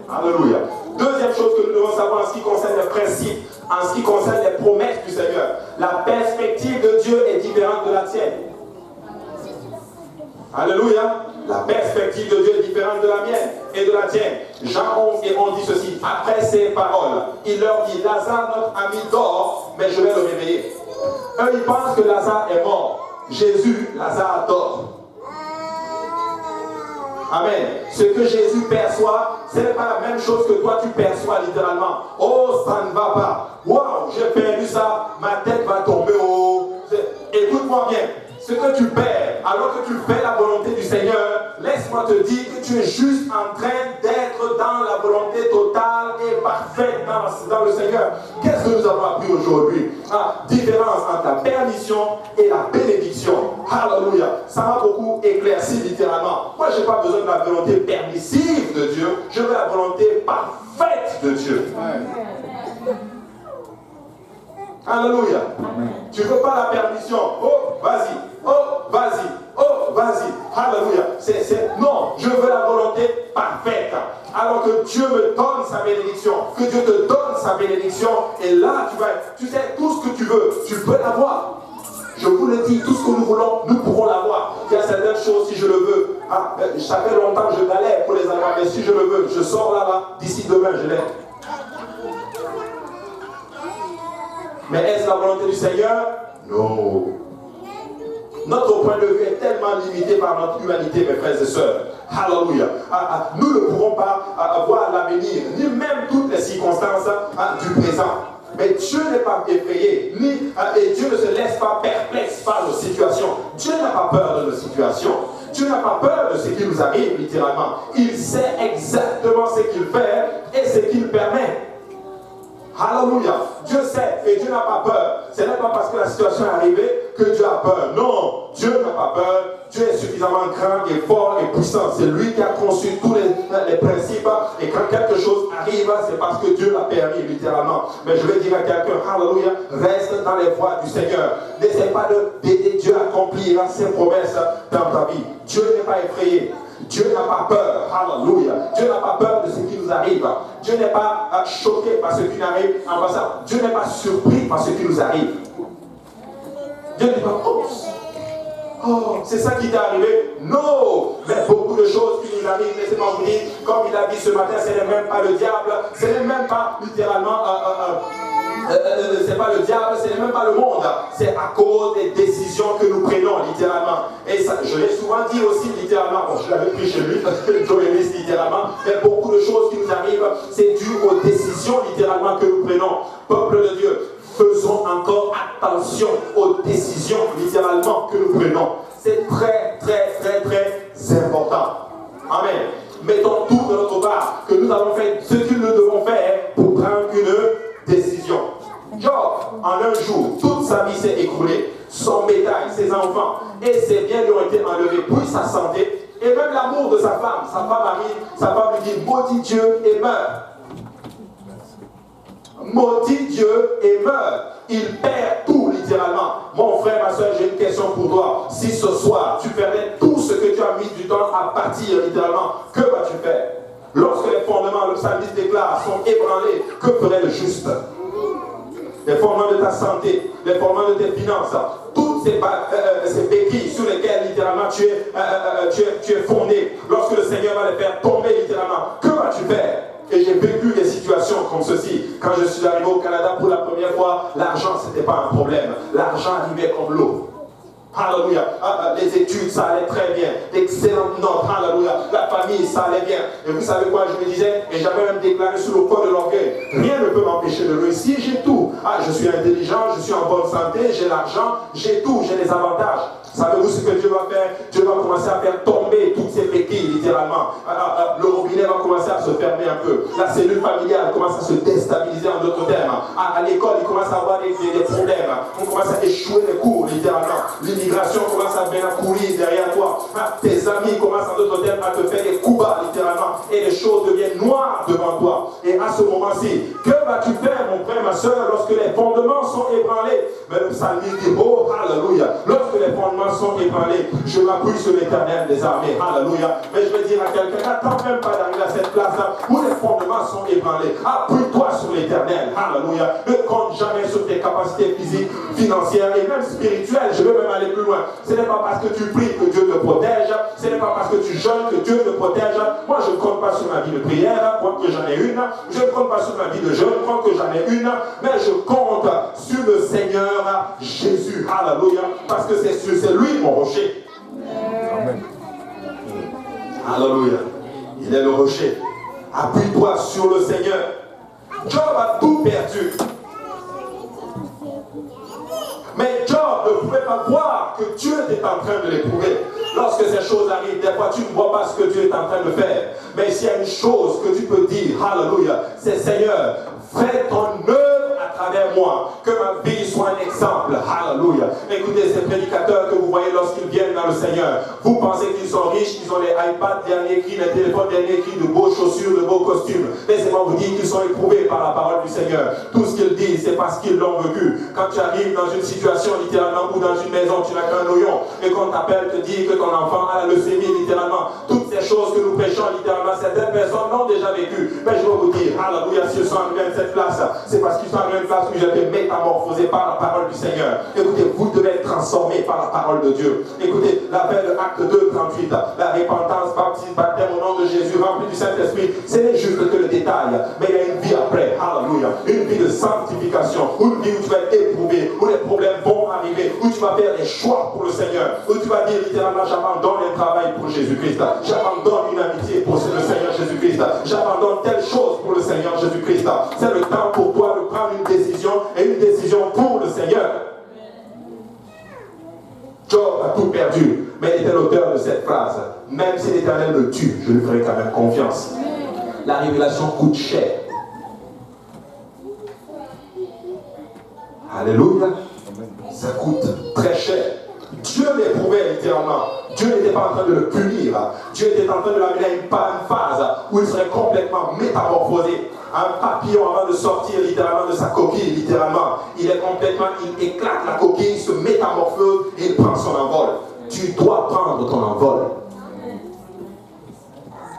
Alléluia. Deuxième chose que nous devons savoir en ce qui concerne les principes, en ce qui concerne les promesses du Seigneur. La perspective de Dieu est différente de la tienne. Alléluia. La perspective de Dieu est différente de la mienne et de la tienne. Jean 11 et 11 dit ceci. Après ces paroles, il leur dit, Lazare, notre ami, dort, mais je vais le réveiller. Eux, ils pensent que Lazare est mort. Jésus, Lazare dort. Amen. Ce que Jésus perçoit, ce n'est pas la même chose que toi tu perçois littéralement. Oh, ça ne va pas. Waouh, j'ai perdu ça, ma tête va tomber. Oh. Écoute-moi bien. Ce que tu perds, alors que tu fais la volonté du Seigneur, laisse-moi te dire que tu es juste en train d'être dans la volonté totale et parfaite dans le Seigneur. Qu'est-ce que nous avons appris aujourd'hui? Différence entre la permission et la bénédiction. Alléluia. Ça m'a beaucoup éclairci littéralement. Moi, je n'ai pas besoin de la volonté permissive de Dieu. Je veux la volonté parfaite de Dieu. Alléluia. Tu ne veux pas la permission. Oh, vas-y. Oh, vas-y. Oh, vas-y. Alléluia. Non, je veux la volonté parfaite. Alors que Dieu me donne sa bénédiction. Que Dieu te donne sa bénédiction. Et là, tu sais, tout ce que tu veux, tu peux l'avoir. Je vous le dis, tout ce que nous voulons, nous pouvons l'avoir. Il y a certaines choses, si je le veux. Ça fait longtemps que je galère pour les avoir. Mais si je le veux, je sors là-bas. D'ici demain, je l'ai. Mais est-ce la volonté du Seigneur? Non. Notre point de vue est tellement limité par notre humanité, mes frères et sœurs. Alléluia. Nous ne pourrons pas voir l'avenir, ni même toutes les circonstances du présent. Mais Dieu n'est pas effrayé, et Dieu ne se laisse pas perplexe par nos situations. Dieu n'a pas peur de nos situations. Dieu n'a pas peur de ce qui nous arrive, littéralement. Il sait exactement ce qu'il fait et ce qu'il permet. Alléluia. Dieu sait et Dieu n'a pas peur. Ce n'est pas parce que la situation est arrivée que Dieu a peur. Non, Dieu n'a pas peur. Dieu est suffisamment grand et fort et puissant. C'est lui qui a conçu tous les principes. Et quand quelque chose arrive, c'est parce que Dieu l'a permis, littéralement. Mais je vais dire à quelqu'un, alléluia, reste dans les voies du Seigneur. N'essaie pas d'aider Dieu à accomplir ses promesses dans ta vie. Dieu n'est pas effrayé. Dieu n'a pas peur, alléluia. Dieu n'a pas peur de ce qui nous arrive. Dieu n'est pas choqué par ce qui nous arrive. En passant, Dieu n'est pas surpris par ce qui nous arrive. Dieu ne dit pas, oh, c'est ça qui t'est arrivé. Non, mais beaucoup de choses qui nous arrivent, laissez-moi vous dire, comme il a dit ce matin, ce n'est même pas le diable, ce n'est même pas littéralement, c'est pas le diable, ce n'est même pas le monde, c'est à cause des décisions que nous prenons, littéralement. Et ça, je l'ai souvent dit aussi, littéralement, bon, je l'avais pris chez lui, Joëlis, littéralement, mais beaucoup de choses qui nous arrivent, c'est dû aux décisions, littéralement, que nous prenons. Peuple de Dieu, faisons encore attention aux décisions, littéralement, que nous prenons. C'est très, très, très, très important. Amen. Mettons tout de notre part, que nous avons fait ce que nous devons faire pour prendre une décision. Job, en un jour, toute sa vie s'est écoulée, son bétail, ses enfants et ses biens lui ont été enlevés, puis sa santé, et même l'amour de sa femme lui dit, maudit Dieu et meurt. Maudit Dieu et meurt. Il perd tout, littéralement. Mon frère, ma soeur, j'ai une question pour toi. Si ce soir, tu perdais tout ce que tu as mis du temps à partir, littéralement, que vas-tu faire? Lorsque les fondements, le psalmiste déclare, sont ébranlés, que ferait le juste? Les fondements de ta santé, les fondements de tes finances, toutes ces béquilles sur lesquelles, littéralement, tu es fondé, lorsque le Seigneur va les faire tomber, littéralement, que vas-tu faire? Et j'ai vécu des situations comme ceci. Quand je suis arrivé au Canada pour la première fois, l'argent, ce n'était pas un problème. L'argent arrivait comme l'eau. Alléluia. Les études, ça allait très bien. D'excellentes notes. Alléluia. La famille, ça allait bien. Et vous savez quoi, je me disais, et j'avais même déclaré sur le corps de l'orgueil, rien ne peut m'empêcher de réussir. J'ai tout. Je suis intelligent, je suis en bonne santé, j'ai l'argent, j'ai tout, j'ai les avantages. Savez-vous ce que Dieu va faire? Dieu va commencer à faire tomber toutes ces béquilles, littéralement. Le robinet va commencer à se fermer un peu. La cellule familiale commence à se déstabiliser, en d'autres termes. À l'école, il commence à avoir des problèmes. On commence à échouer les cours, littéralement. L'immigration commence à bien courir derrière toi. Tes amis commencent, en d'autres termes, à te faire des coups bas, littéralement. Et les choses deviennent noires devant toi. Et à ce moment-ci, que vas-tu faire, mon frère, ma soeur, lorsque les fondements sont ébranlés? Mais le psalmiste dit, oh, alléluia. Lorsque les fondements sont ébranlés, je m'appuie sur l'Éternel des armées. Alléluia. Mais je vais dire à quelqu'un, n'attends même pas d'arriver à cette place-là où les fondements sont ébranlés. Appuie-toi sur l'Éternel. Alléluia. Ne compte jamais sur tes capacités physiques, financières et même spirituelles. Je vais même aller plus loin. Ce n'est pas parce que tu pries que Dieu te protège. Ce n'est pas parce que tu jeûnes que Dieu te protège. Moi, je ne compte pas sur ma vie de prière, crois que j'en ai une. Je ne compte pas sur ma vie de jeûne, crois que j'en ai une. Mais je compte sur le Seigneur Jésus. Alléluia. Parce que c'est lui mon rocher. Amen. Alléluia. Il est le rocher. Appuie-toi sur le Seigneur. Job a tout perdu. Mais Job ne pouvait pas voir que Dieu était en train de l'éprouver. Lorsque ces choses arrivent, des fois tu ne vois pas ce que Dieu est en train de faire. Mais s'il y a une chose que tu peux dire, alléluia, c'est Seigneur, fais ton œuvre à travers moi, que ma vie soit un exemple. Alléluia. Écoutez ces prédicateurs que vous voyez lorsqu'ils viennent dans le Seigneur. Vous pensez qu'ils sont riches, qu'ils ont les iPads dernier cri, les téléphones dernier cri, de beaux chaussures, de beaux costumes. Laissez-moi vous dire qu'ils sont éprouvés par la parole du Seigneur. Tout ce qu'ils disent, c'est parce qu'ils l'ont vécu. Quand tu arrives dans une situation littéralement ou dans une maison, tu n'as qu'un oignon, et qu'on t'appelle te dire que ton enfant a la leucémie littéralement, toutes ces choses que nous prêchons littéralement, certaines personnes l'ont déjà vécu. Mais je vais vous dire, alléluia, s'ils sont arrivés à cette place, c'est parce qu'ils sont arrivés à une place où j'ai été métamorphosé par la parole du Seigneur. Écoutez, vous devez être transformés par la parole de Dieu. Écoutez, l'appel de Acte 2, 38, la repentance, baptême au nom de Jésus, rempli du Saint-Esprit, ce n'est juste que le détail, mais il y a une vie après, alléluia, une vie de sanctification, une vie où tu vas être éprouvé, où les problèmes vont arriver, où tu vas faire des choix pour le Seigneur, où tu vas dire littéralement, j'abandonne un travail pour Jésus-Christ, j'abandonne une amitié pour le Seigneur Jésus-Christ, j'abandonne telle chose pour le Seigneur Jésus-Christ. C'est le temps pour toi de prendre une décision, et une décision pour le Seigneur. Job a tout perdu, mais il était l'auteur de cette phrase. Même si l'Éternel me tue, je lui ferai quand même confiance. La révélation coûte cher. Alléluia. Ça coûte très cher. Dieu Dieu l'éprouvait littéralement. Dieu n'était pas en train de le punir. Dieu était en train de l'amener à une phase où il serait complètement métamorphosé. Un papillon, avant de sortir littéralement de sa coquille, littéralement, il éclate la coquille, il se métamorphose et il prend son envol. Tu dois prendre ton envol.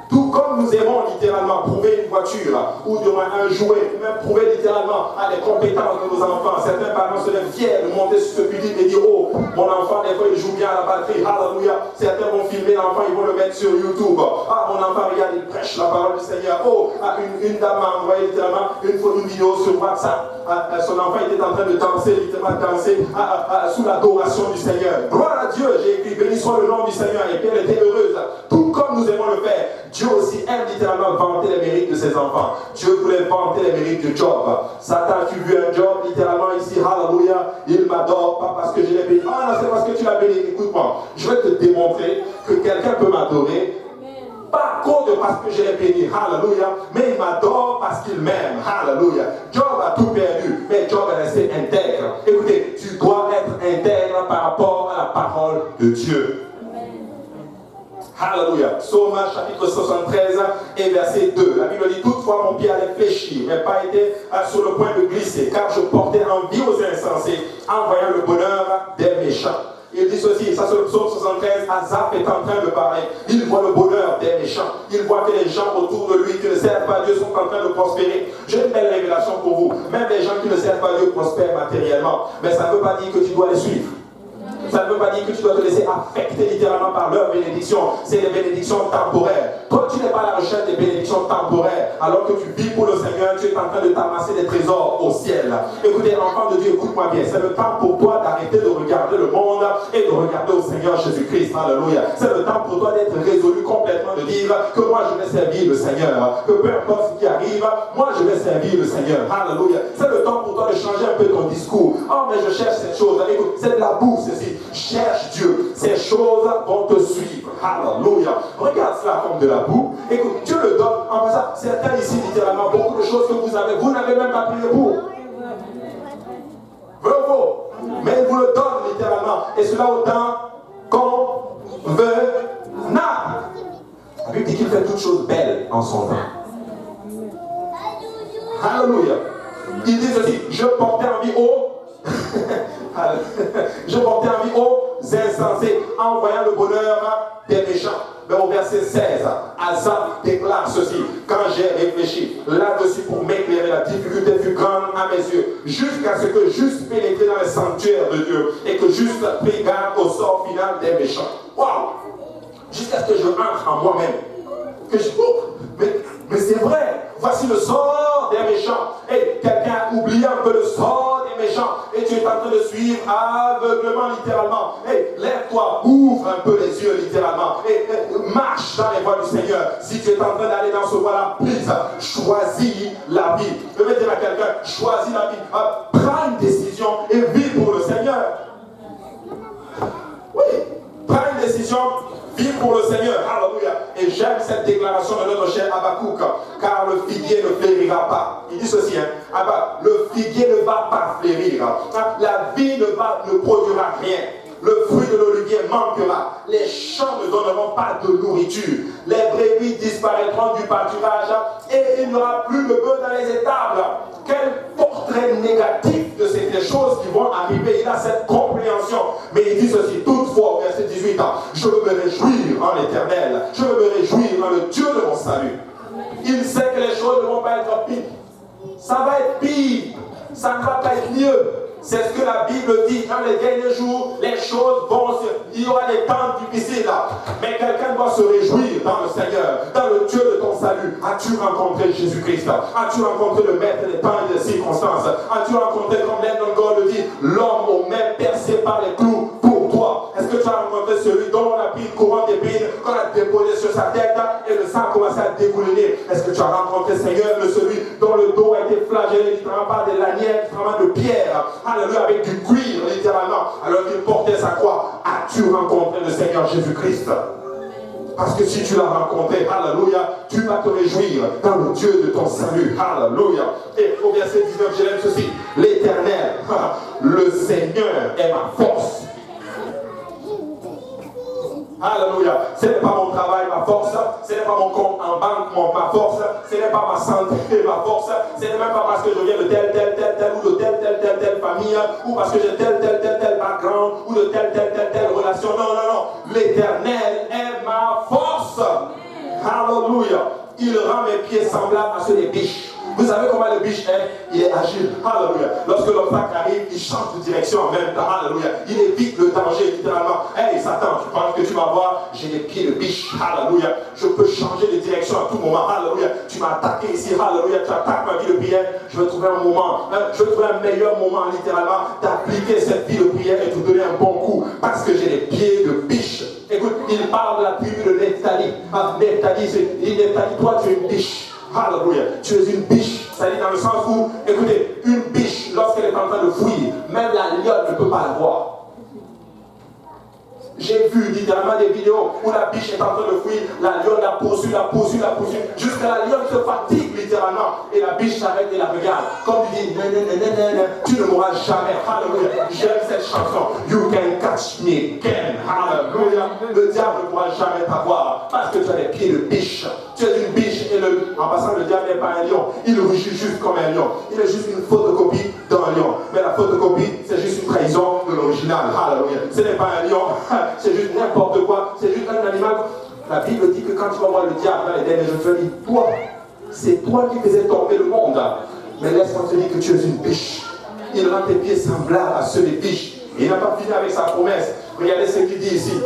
Tout comme nous aimons littéralement prouver une voiture ou du moins un jouet, même prouver littéralement les compétences de nos enfants. Certains parents se lèvent fiers de monter sur ce pupitre et dire oh, mon enfant, des fois il joue bien à la batterie, alléluia. Certains vont filmer l'enfant, ils vont le mettre sur YouTube. Ah, mon enfant, regarde, il prêche la parole du Seigneur. Oh, une dame m'a envoyé littéralement une vidéo sur WhatsApp. Son enfant était en train de danser, littéralement danser sous l'adoration du Seigneur. Gloire à Dieu, j'ai écrit, béni soit le nom du Seigneur. Et puis elle était heureuse. Tout comme nous aimons le faire. Dieu aussi aime littéralement vanter les mérites de ses enfants. Dieu voulait vanter les mérites de Job. Satan, tu veux un Job littéralement ici, alléluia, il m'adore, pas parce que je l'ai béni. Ah non, c'est parce que tu l'as béni. Écoute-moi, je vais te démontrer que quelqu'un peut m'adorer. Pas à cause de parce que je l'ai béni, alléluia, mais il m'adore parce qu'il m'aime, alléluia. Job a tout perdu, mais Job est resté intègre. Écoutez, tu dois être intègre par rapport à la parole de Dieu. Alléluia. Psaume chapitre 73 et verset 2. La Bible dit, toutefois mon pied allait fléchir, mais pas été sur le point de glisser, car je portais envie aux insensés en voyant le bonheur des méchants. Il dit ceci, ça c'est le psaume 73, Asaph est en train de parler. Il voit le bonheur des méchants. Il voit que les gens autour de lui qui ne servent pas Dieu sont en train de prospérer. J'ai une belle révélation pour vous. Même les gens qui ne servent pas Dieu prospèrent matériellement. Mais ça ne veut pas dire que tu dois les suivre. Ça ne veut pas dire que tu dois te laisser affecter littéralement par leurs bénédictions. C'est des bénédictions temporaires. Toi, tu n'es pas à la recherche des bénédictions temporaires. Alors que tu vis pour le Seigneur, tu es en train de t'amasser des trésors au ciel. Écoutez, enfant de Dieu, écoute-moi bien. C'est le temps pour toi d'arrêter de regarder le monde et de regarder au Seigneur Jésus-Christ. Alléluia. C'est le temps pour toi d'être résolu complètement, de dire que moi, je vais servir le Seigneur. Que peu importe ce qui arrive, moi, je vais servir le Seigneur. Alléluia. C'est le temps pour toi de changer un peu ton discours. Oh, mais je cherche cette chose. Écoute, c'est de la boue, ceci. Cherche Dieu, ces choses vont te suivre. Alléluia. Regarde cela comme de la boue. Écoute, Dieu le donne. En passant, certains ici, littéralement, beaucoup de choses que vous n'avez même pas prié pour. Bravo. Mais il vous le donne littéralement. Et cela autant convenable. La Bible dit qu'il fait toutes choses belles en son temps. Alléluia. Il dit ceci, je portais envie je portais envie aux insensés en voyant le bonheur des méchants. Mais au verset 16, Asaph déclare ceci, quand j'ai réfléchi là-dessus pour m'éclairer, la difficulté fut grande à mes yeux, jusqu'à ce que j'eusse pénétré dans le sanctuaire de Dieu et que j'eusse pris garde au sort final des méchants. Waouh! Jusqu'à ce que je entre en moi-même. Que je mais c'est vrai, voici le sort des méchants. Et quelqu'un a oublié un peu le sort des méchants. Et tu es en train de suivre aveuglement, littéralement. Et lève-toi, ouvre un peu les yeux, littéralement. Et marche dans les voies du Seigneur. Si tu es en train d'aller dans ce voie-là, please, choisis la vie. Je vais dire à quelqu'un, choisis la vie. Prends une décision et vis pour le Seigneur. Oui, prends une décision. Vive pour le Seigneur, alléluia. Et j'aime cette déclaration de notre cher Habakkuk, car le figuier ne fleurira pas. Il dit ceci, le figuier ne va pas fleurir. La vie ne produira rien. Le fruit de l'olivier manquera. Les champs ne donneront pas de nourriture. Les brebis disparaîtront du pâturage et il n'y aura plus de bœufs dans les étables. Quel portrait négatif de ces choses qui vont arriver. Il a cette compréhension. Mais il dit ceci, toutefois, au verset 18, je veux me réjouir en l'Éternel. Je veux me réjouir dans le Dieu de mon salut. Il sait que les choses ne vont pas être pires. Ça va être pire. Ça ne va pas être mieux. C'est ce que la Bible dit. Dans les derniers jours, les choses vont il y aura des temps difficiles. Mais quelqu'un doit se réjouir dans le Seigneur, dans le Dieu de ton salut. As-tu rencontré Jésus-Christ? As-tu rencontré le maître des temps et des circonstances? As-tu rencontré, comme Lennon Gold le dit, l'homme au même percé par les clous pour toi? Est-ce que tu as rencontré celui dont on a pris une couronne d'épines, qu'on a déposé sur sa tête et le sang a commencé à dégouliner? Est-ce que tu as rencontré, Seigneur, celui dont le dos a été flagellé littéralement par des lanières, littéralement de pierre? Alléluia, avec du cuir, littéralement, alors qu'il portait sa croix. As-tu rencontré le Seigneur Jésus-Christ? Parce que si tu l'as rencontré, alléluia, tu vas te réjouir dans le Dieu de ton salut. Alléluia. Et au verset 19, je l'aime ceci. L'Éternel, le Seigneur est ma force. Alléluia. Ce n'est pas mon travail, ma force. Ce n'est pas mon compte en banque, ma force. Ce n'est pas ma santé, ma force. Ce n'est même pas parce que je viens de telle ou de telle famille, ou parce que j'ai tel background, ou de telle relation. Non, non, non. L'Éternel est ma force. Alléluia. Il rend mes pieds semblables à ceux des biches. Vous savez comment le biche est? Il est agile. Alléluia. Lorsque l'obstacle arrive, il change de direction en même temps. Alléluia. Il évite le danger, littéralement. Hey Satan, tu penses que tu vas voir? J'ai les pieds de biche. Alléluia. Je peux changer de direction à tout moment. Alléluia. Tu m'as attaqué ici. Alléluia. Tu attaques ma vie de prière. Je vais trouver un moment. Je vais trouver un meilleur moment, littéralement, d'appliquer cette vie de prière et te donner un bon coup. Parce que j'ai les pieds de biche. Écoute, il parle de la tribu de Nephtali. Nephtali, il dit Nephtali, toi tu es une biche. Alléluia. Tu es une biche. Ça dit dans le sens où, écoutez, une biche, lorsqu'elle est en train de fouiller, même la lionne ne peut pas la voir. J'ai vu littéralement des vidéos où la biche est en train de fouiller, la lionne la poursuit, jusqu'à la lionne se fatigue littéralement, et la biche s'arrête et la regarde. Comme il dit, tu ne mourras jamais. Alléluia. J'aime cette chanson. You can catch me again. Alléluia. Le diable ne pourra jamais t'avoir parce que tu as les pieds de biche. Tu es une biche et en passant, le diable n'est pas un lion. Il rugit juste comme un lion. Il est juste une photocopie d'un lion. Mais la photocopie, c'est juste une trahison de l'original. Alléluia. Ce n'est pas un lion. C'est juste n'importe quoi. C'est juste un animal. La Bible dit que quand tu vas voir le diable dans les derniers jours, tu vas dire, toi, c'est toi qui faisais tomber le monde. Mais laisse-moi te dire que tu es une biche. Il rend tes pieds semblables à ceux des biches. Et il n'a pas fini avec sa promesse. Regardez ce qu'il dit ici.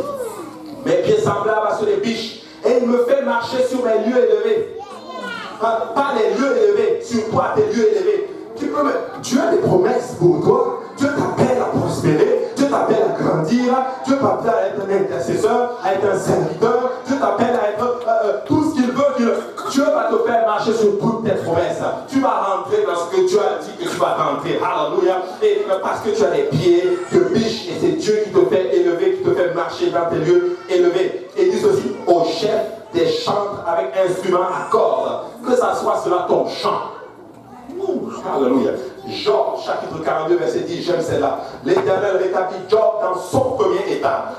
Mes pieds semblables à ceux des biches. Et il me fait marcher sur mes lieux élevés. Pas les lieux élevés, sur toi, tes lieux élevés. Dieu a des promesses pour toi. Dieu t'appelle à prospérer. Dieu t'appelle à grandir. Dieu t'appelle à être un intercesseur, à être un serviteur. Dieu t'appelle à être tout ce qu'il veut. Dieu va te faire marcher sur toutes tes promesses. Tu vas rentrer dans ce que Dieu a dit que tu vas rentrer. Alléluia. Et parce que tu as les pieds de biche. Et c'est Dieu qui te fait élever, qui te fait marcher dans tes lieux élevés. Et dis aussi au chef des chantres avec instruments à cordes. Que ça soit cela ton chant. Alléluia. Job, chapitre 42, verset 10, j'aime celle-là. L'Éternel rétablit Job dans son premier état.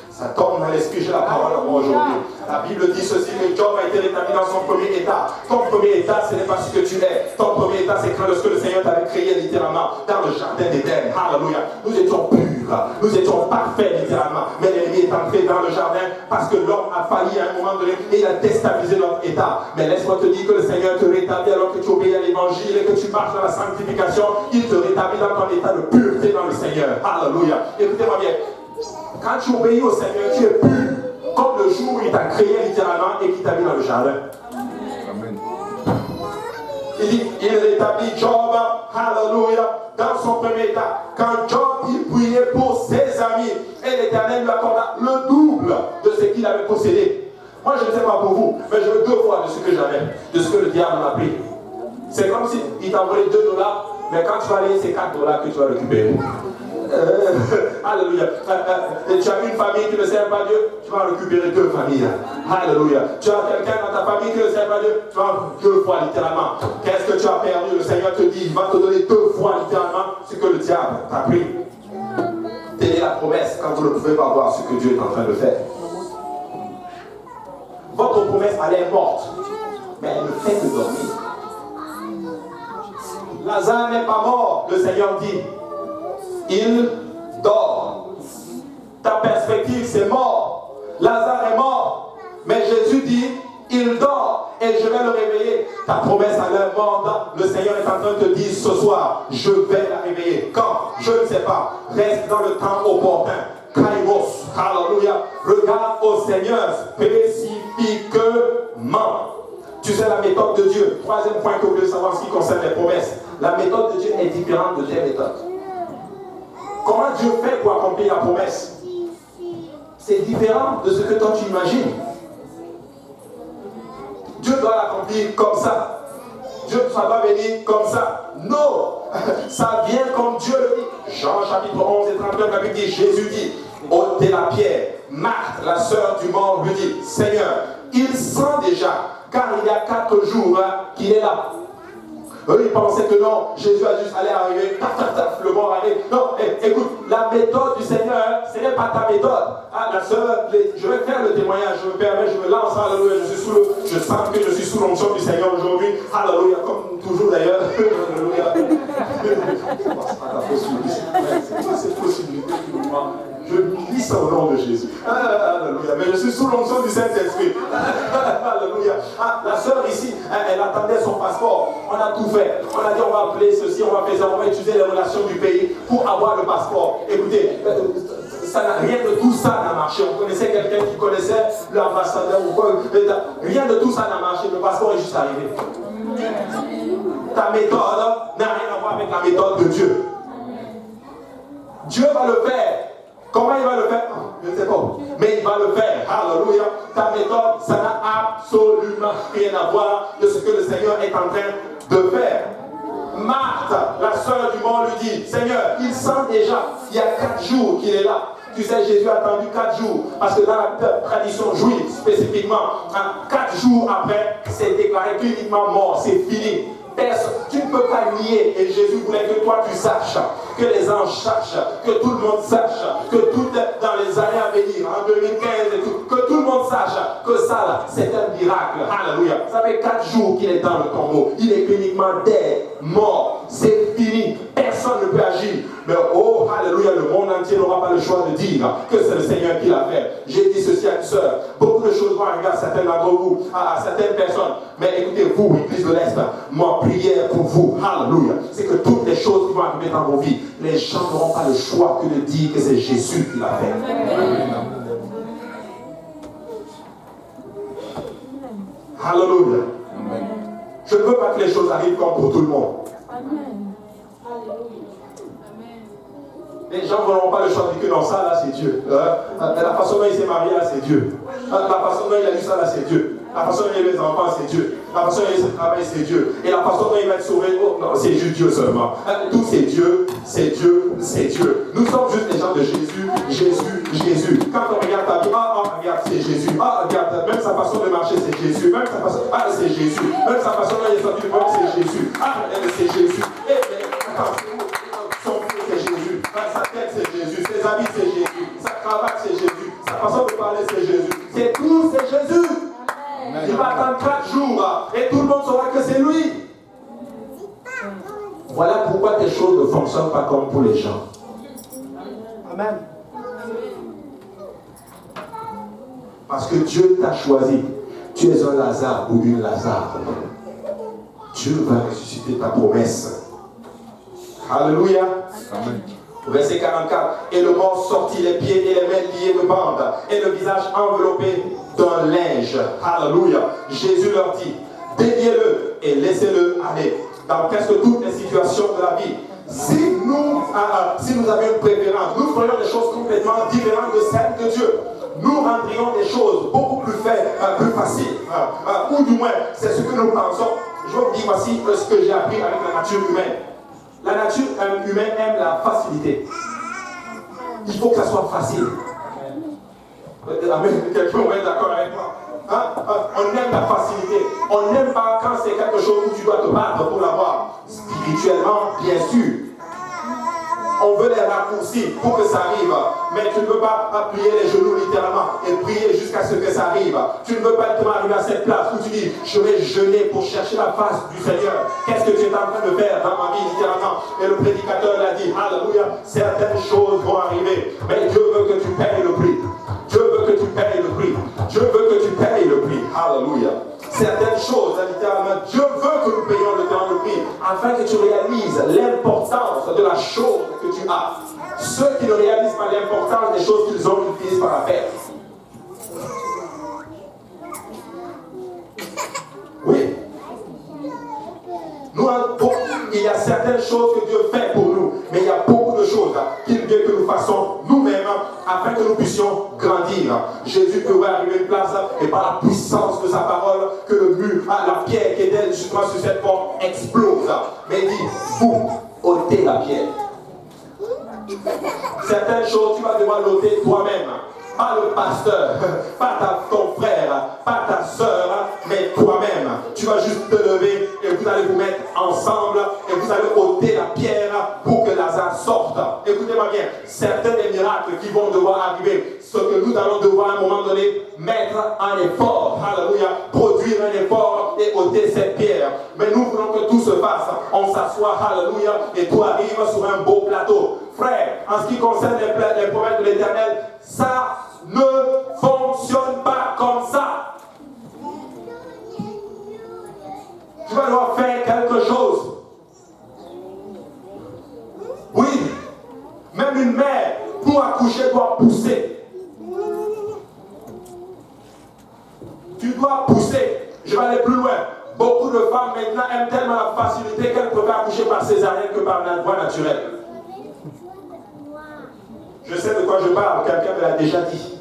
Ça tombe dans l'esprit, j'ai la parole à moi aujourd'hui. La Bible dit ceci, que Job a été rétabli dans son premier état. Ton premier état, ce n'est pas ce que tu es. Ton premier état, c'est quand lorsque le Seigneur t'avait créé littéralement dans le jardin d'Éden. Alléluia. Nous étions purs, nous étions parfaits littéralement. Mais l'ennemi est entré dans le jardin parce que l'homme a failli à un moment donné et il a déstabilisé notre état. Mais laisse-moi te dire que le Seigneur te rétablit alors que tu obéis à l'évangile et que tu marches dans la sanctification. Il te rétablit dans ton état de pureté dans le Seigneur. Alléluia. Écoutez-moi bien. Quand tu obéis au Seigneur, tu es pur, comme le jour où il t'a créé littéralement et qui t'a mis dans le jardin. Amen. Il dit, il rétablit Job, alléluia, dans son premier état. Quand Job, il priait pour ses amis, et l'Éternel lui accorda le double de ce qu'il avait possédé. Moi, je ne sais pas pour vous, mais je veux 2 fois de ce que j'avais, de ce que le diable m'a pris. C'est comme s'il t'a volé $2, mais quand tu vas aller, c'est $4 que tu vas récupérer. Alléluia. Tu as une famille qui ne sert pas Dieu, tu vas récupérer 2 familles. Alléluia. Tu as quelqu'un dans ta famille qui ne sert pas Dieu, tu vas 2 fois littéralement. Qu'est-ce que tu as perdu? Le Seigneur te dit, il va te donner 2 fois littéralement ce que le diable t'a pris. Telle est la promesse quand vous ne pouvez pas voir ce que Dieu est en train de faire. Votre promesse, elle est morte, mais elle ne fait que dormir. Lazare n'est pas mort, le Seigneur dit. Il dort. Ta perspective, c'est mort. Lazare est mort. Mais Jésus dit, il dort et je vais le réveiller. Ta promesse à l'heure morte, le Seigneur est en train de te dire ce soir, je vais la réveiller. Quand? Je ne sais pas. Reste dans le temps opportun. Kairos. Alléluia. Regarde au Seigneur spécifiquement. Tu sais la méthode de Dieu. 3e point que vous voulez savoir en ce qui concerne les promesses. La méthode de Dieu est différente de tes méthodes. Comment Dieu fait pour accomplir la promesse? C'est différent de ce que toi tu imagines. Dieu doit l'accomplir comme ça. Dieu ne va pas venir comme ça. Non, ça vient comme Dieu le dit. Jean chapitre 11 et 31, la Bible dit, Jésus dit, ôtez la pierre. Marthe, la sœur du mort, lui dit, Seigneur, il sent déjà, car il y a 4 jours qu'il est là. Eux, ils pensaient que non, Jésus a juste allé arriver, taf, taf, taf, le mort arrive. Non, écoute, la méthode du Seigneur, ce n'est pas ta méthode. Ah, la sœur, je vais faire le témoignage, je me permets, je me lance, alléluia, je sens que je suis sous l'onction du Seigneur aujourd'hui. Alléluia, comme toujours d'ailleurs. Alléluia. C'est possibilité qui nous prend. Je glisse au nom de Jésus. Alléluia. Mais je suis sous l'onction du Saint-Esprit. Alléluia. Ah, la sœur ici, elle attendait son passeport. On a tout fait. On a dit on va appeler ceci, on va faire ça, on va utiliser les relations du pays pour avoir le passeport. Écoutez, rien de tout ça n'a marché. On connaissait quelqu'un qui connaissait l'ambassadeur ou quoi. Rien de tout ça n'a marché. Le passeport est juste arrivé. Ta méthode n'a rien à voir avec la méthode de Dieu. Dieu va le faire. Comment il va le faire? Je ne sais pas. Mais il va le faire. Alléluia. Ta méthode, ça n'a absolument rien à voir de ce que le Seigneur est en train de faire. Marthe, la sœur du mort, lui dit, Seigneur, il sent déjà, il y a 4 jours qu'il est là. Tu sais, Jésus a attendu 4 jours, parce que dans la tradition juive, spécifiquement, 4 jours après, c'est déclaré cliniquement mort, c'est fini. Tu ne peux pas nier, et Jésus voulait que toi tu saches, que les anges sachent, que tout le monde sache, que tout dans les années à venir, en 2015 et tout, que tout le monde sache que ça là, c'est un miracle. Alléluia. Ça fait 4 jours qu'il est dans le tombeau. Il est cliniquement dead, mort, c'est fini. Personne ne peut agir. Mais oh, alléluia, le monde entier n'aura pas le choix de dire que c'est le Seigneur qui l'a fait. J'ai dit ceci à une sœur. Beaucoup de choses vont arriver à certains d'entre vous, à certaines personnes. Mais écoutez, vous, Église de l'Est, ma prière pour vous, alléluia, c'est que toutes les choses qui vont arriver dans vos vies, les gens n'auront pas le choix que de dire que c'est Jésus qui l'a fait. Alléluia. Je ne veux pas que les choses arrivent comme pour tout le monde. Les gens n'auront pas le choix de dire que non, ça là c'est Dieu. La façon dont il s'est marié là c'est Dieu. La façon dont il a eu ça là c'est Dieu. La façon dont il a eu les enfants c'est Dieu. La façon dont il se travaille c'est Dieu. Et la façon dont il va être sauvé, oh, non, c'est juste Dieu seulement. Tout c'est Dieu, c'est Dieu, c'est Dieu. Nous sommes juste les gens de Jésus, Jésus, Jésus. Quand on regarde ta vie, regarde c'est Jésus. Regarde, même sa façon de marcher c'est Jésus. Même sa façon, c'est Jésus. Même sa façon dont il est sorti du monde c'est Jésus. C'est Jésus. Son fils c'est Jésus. Sa tête c'est Jésus. Ses habits c'est Jésus. Sa cravate c'est Jésus. Sa façon de parler c'est Jésus. C'est tout, c'est Jésus. Il va attendre 4 jours et tout le monde saura que c'est lui. Voilà pourquoi tes choses ne fonctionnent pas comme pour les gens. Amen. Parce que Dieu t'a choisi. Tu es un Lazare ou une Lazare. Dieu va ressusciter ta promesse. Alléluia. Amen. Verset 44. Et le mort sortit les pieds et les mains liés de bandes et le visage enveloppé d'un linge. Alléluia. Jésus leur dit, déliez-le et laissez-le aller. Dans presque toutes les situations de la vie, si nous avions une préférence, nous ferions des choses complètement différentes de celles de Dieu. Nous rendrions des choses beaucoup plus faciles. Ou du moins, c'est ce que nous pensons. Je vais vous dire voici ce que j'ai appris avec la nature humaine. La nature humaine aime la facilité. Il faut que ça soit facile. Amen. Quelqu'un va être d'accord avec moi. On aime la facilité. On n'aime pas quand c'est quelque chose où tu dois te battre pour l'avoir. Spirituellement, bien sûr. On veut les raccourcis pour que ça arrive. Mais tu ne veux pas appuyer les genoux littéralement et prier jusqu'à ce que ça arrive. Tu ne veux pas te arriver à cette place où tu dis, je vais jeûner pour chercher la face du Seigneur. Qu'est-ce que tu es en train de faire dans ma vie littéralement? Et le prédicateur l'a dit, alléluia, certaines choses vont arriver. Mais Dieu veut que tu payes le prix. Dieu veut que tu payes le prix. Dieu veut que tu payes le prix. Alléluia. Certaines choses, littéralement, Dieu veut que nous payions le prix afin que tu réalises l'importance de la chose que tu as. Ceux qui ne réalisent pas l'importance des choses qu'ils ont, ils finissent par la faire. Oui. Nous, il y a certaines choses que Dieu fait pour nous, mais il y a beaucoup de choses qu'il veut que nous fassons nous-mêmes afin que nous puissions grandir. Jésus pouvait arriver à une place et par la puissance de sa parole, que le mur, la pierre qui était justement sur cette porte explose. Mais il dit, vous, ôtez la pierre. Certaines choses, tu vas devoir l'ôter toi-même. Pas le pasteur, pas ton frère, pas ta soeur, mais toi-même. Tu vas juste te lever et vous allez allez vous mettre ensemble et vous allez ôter la pierre pour que Lazare sorte. Écoutez-moi bien, certains des miracles qui vont devoir arriver, ce que nous allons devoir à un moment donné mettre un effort, alléluia, produire un effort et ôter cette pierre. Mais nous voulons que tout se fasse. On s'assoit, alléluia, et tout arrive sur un beau plateau. Frère, en ce qui concerne les promesses de l'Éternel, ça ne fonctionne pas comme ça. Tu vas devoir faire quelque chose. Oui, même une mère, pour accoucher, doit pousser. Tu dois pousser. Je vais aller plus loin. Beaucoup de femmes maintenant aiment tellement la facilité qu'elles peuvent accoucher par césarienne que par la voie naturelle. Je sais de quoi je parle, quelqu'un me l'a déjà dit.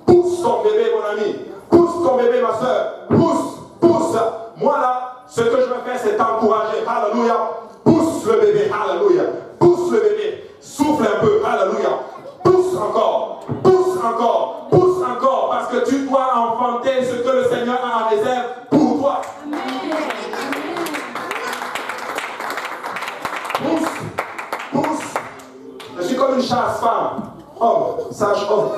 Pousse ton bébé, mon ami. Pousse ton bébé, ma soeur. Pousse, pousse. Moi là, ce que je veux faire, c'est t'encourager. Alléluia. Pousse le bébé. Alléluia. Pousse le bébé. Souffle un peu. Alléluia. Pousse encore. Pousse encore. Pousse encore. Parce que tu dois enfanter ce que le Seigneur a en réserve pour toi. Pousse. Pousse. Je suis comme une chasse-femme. Homme, sage, homme.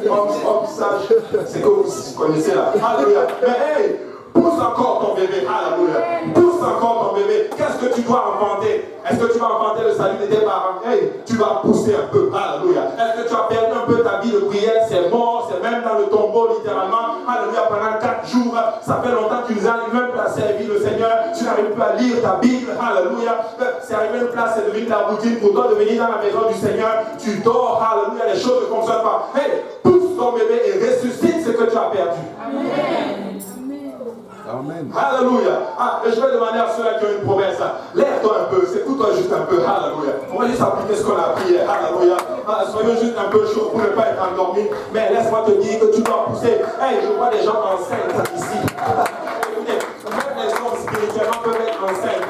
Homme, sage. C'est que vous connaissez là. Alléluia. Mais hey, pousse encore ton bébé. Alléluia. Pousse encore ton bébé. Qu'est-ce que tu dois enfanter? Est-ce que tu vas enfanter le salut de tes parents? Hey, tu vas pousser un peu. Alléluia. Est-ce que tu as perdu un peu ta vie de prière? C'est mort, c'est même dans le tombeau littéralement. Alléluia. Pendant 4 jours, ça fait longtemps que tu nous as même pas servi le Seigneur. Tu n'arrives plus à lire ta Bible. Alléluia. C'est arrivé une place, c'est devenu de la routine pour toi de venir dans la maison du Seigneur. Tu dors. Alléluia. Les choses ne fonctionnent pas. Hey, pousse ton bébé et ressuscite ce que tu as perdu. Amen. Amen. Alléluia. Ah, et je vais demander à ceux-là qui ont une promesse. Lève-toi un peu, secoue-toi juste un peu. Alléluia. On va juste appliquer ce qu'on a appris hier. Alléluia. Ah, soyons juste un peu chauds pour ne pas être endormi. Mais laisse-moi te dire que tu dois pousser. Hey, je vois des gens enceintes ici. Écoutez, même les hommes spirituellement peuvent être enceintes.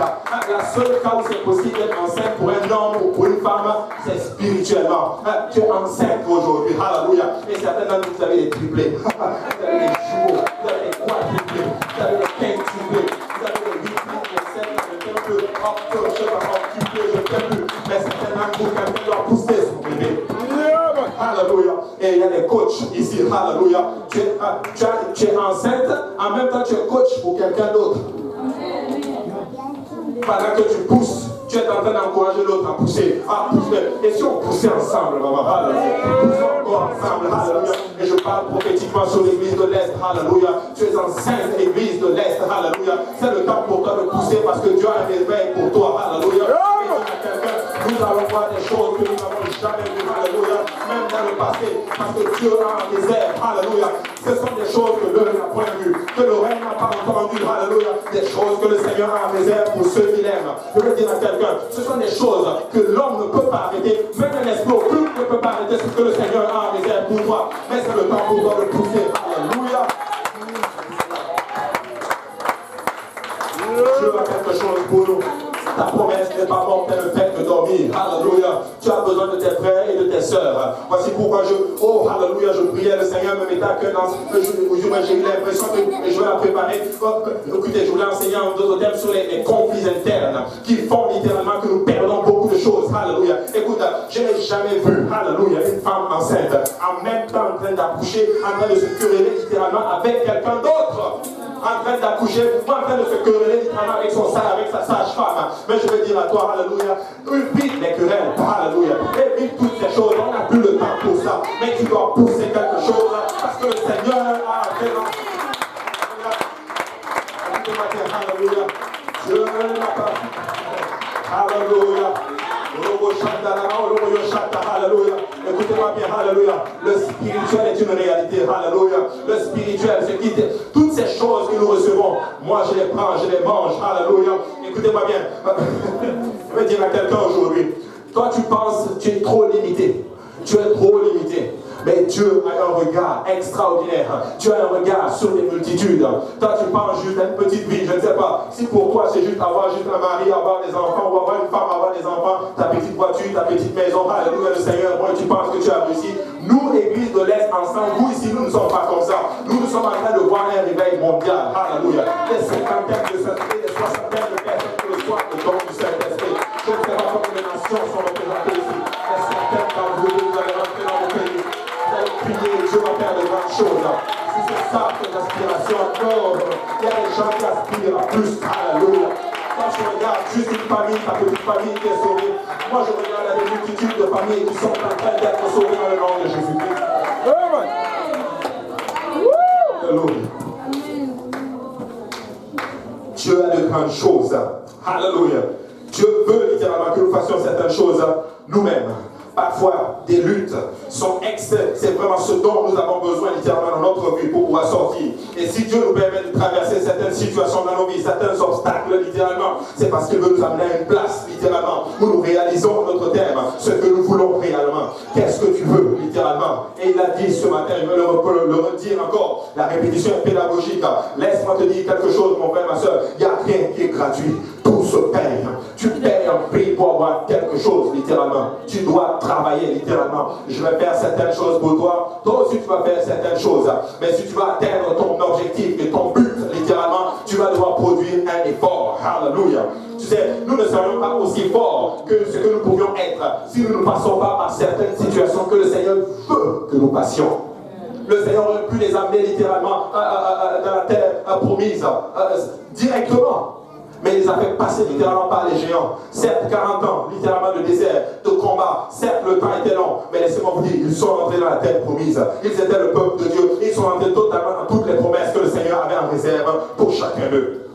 La seule cas où c'est possible d'être enceinte pour un homme ou pour une femme, c'est spirituellement. Tu es enceinte aujourd'hui. Alléluia. Et certains d'entre vous avez des triplés. Vous avez des jumeaux. Vous avez des quadruplés. Vous avez des quintuplés. Vous avez des huitplés, des sept, des peu. Je sais pas, je ne sais plus. Mais certains d'entre vous, quelqu'un doit pousser son bébé. Alléluia. Et il y a des coachs ici. Alléluia. Tu es enceinte, en même temps tu es coach pour quelqu'un d'autre. Pendant que tu pousses, tu es en train d'encourager l'autre à pousser. À pousser. Et si on poussait ensemble, maman, alléluia. Poussons encore ensemble, alléluia. Et je parle prophétiquement sur l'église de l'Est, alléluia. Tu es enceinte, église de l'Est, alléluia. C'est le temps pour toi de pousser parce que Dieu a un réveil pour toi, alléluia. Nous allons voir des choses que nous n'avons jamais vues, alléluia, même dans le passé, parce que Dieu a un réserve, alléluia. Ce sont des choses que l'œil n'a point vues, que l'oreille n'a pas entendues, alléluia. Des choses que le Seigneur a en réserve pour ceux qui l'aiment. Je veux dire à quelqu'un, ce sont des choses que l'homme ne peut pas arrêter, même un esprit occulte ne peut pas arrêter ce que le Seigneur a en réserve pour toi. Mais c'est le temps pour toi de pousser, alléluia. Dieu a quelque chose pour nous. Ta promesse n'est pas morte, elle ne fait que dormir. Alléluia. Tu as besoin de tes frères et de tes sœurs. Voici pourquoi alléluia, je priais, le Seigneur me mettait à cœur dans ce jour. J'ai eu l'impression que je vais la préparer. Écoutez, je voulais enseigner en d'autres thèmes sur les conflits internes qui font littéralement que nous perdons beaucoup de choses. Alléluia. Écoute, je n'ai jamais vu, alléluia, une femme enceinte en même temps en train d'accoucher, en train de se quereller littéralement avec quelqu'un d'autre. En train d'accoucher, ou en train de se quereller littéralement avec sa sage-femme. Mais je veux dire à toi, alléluia, vite les querelles, alléluia. Et vite toutes ces choses, on n'a plus le temps pour ça. Mais tu dois pousser quelque chose parce que le Seigneur a fait alléluia. Je n'ai pas. Alléluia. Alléluia. Écoutez-moi bien, alléluia. Le spirituel est une réalité, alléluia. Le spirituel, c'est qui toutes ces choses que nous recevons, moi je les prends, je les mange, alléluia. Écoutez-moi bien. Je vais dire à quelqu'un aujourd'hui, toi tu penses, tu es trop limité. Tu es trop limité. Mais Dieu a un regard extraordinaire. Tu as un regard sur les multitudes. Toi, tu penses juste à une petite vie. Je ne sais pas si pour toi c'est juste avoir juste un mari, avoir des enfants, ou avoir une femme, avoir des enfants, ta petite voiture, ta petite maison. Alléluia, le Seigneur. Moi, tu penses que tu as réussi. Nous, Église de l'Est, ensemble, vous ici, nous ne sommes pas comme ça. Nous sommes en train de voir un réveil mondial. Alléluia. Des cinquantaines de Saint-Esprit, des soixantaines de personnes qui reçoivent le don du Saint-Esprit. Je ne sais pas comment les nations sont représentées ici. Des centaines d'entre vous allez rentrer dans le pays. Vous allez prier, Dieu va faire de grandes choses. Si c'est ça ton aspiration, non. Il y a des gens qui aspirent à plus. Alléluia. Quand je regarde juste une famille, ta petite famille qui est sauvée, moi je regarde à des multitudes de familles qui sont en train d'être sauvées dans le nom de Jésus-Christ. Alléluia. Dieu a de grandes choses. Alléluia. Dieu veut littéralement que nous fassions certaines choses nous-mêmes. Parfois, des luttes sont excès. C'est vraiment ce dont nous avons besoin littéralement dans notre vie pour pouvoir sortir. Et si Dieu nous permet de traverser certaines situations dans nos vies, certains obstacles littéralement, c'est parce qu'il veut nous amener à une place littéralement où nous réalisons notre thème, ce que nous voulons réellement. Qu'est-ce que tu veux littéralement? Et il a dit ce matin, il veut le redire encore. La répétition est pédagogique. Laisse-moi te dire quelque chose, mon frère, ma soeur. Il n'y a rien qui est gratuit. Tout se paye. Tu payes un prix pour avoir quelque chose littéralement. Tu dois travailler littéralement. Je vais faire certaines choses pour toi. Toi aussi tu vas faire certaines choses. Mais si tu vas atteindre ton objectif et ton but littéralement, tu vas devoir produire un effort. Alléluia. Tu sais, nous ne serions pas aussi forts que ce que nous pourrions être si nous ne passons pas par certaines situations que le Seigneur veut que nous passions. Le Seigneur aurait pu les amener littéralement dans la terre promise directement. Mais il les a fait passer littéralement par les géants. Certes, 40 ans, littéralement de désert, de combat. Certes, le temps était long. Mais laissez-moi vous dire, ils sont entrés dans la terre promise. Ils étaient le peuple de Dieu. Ils sont entrés totalement dans toutes les promesses que le Seigneur avait en réserve pour chacun d'eux.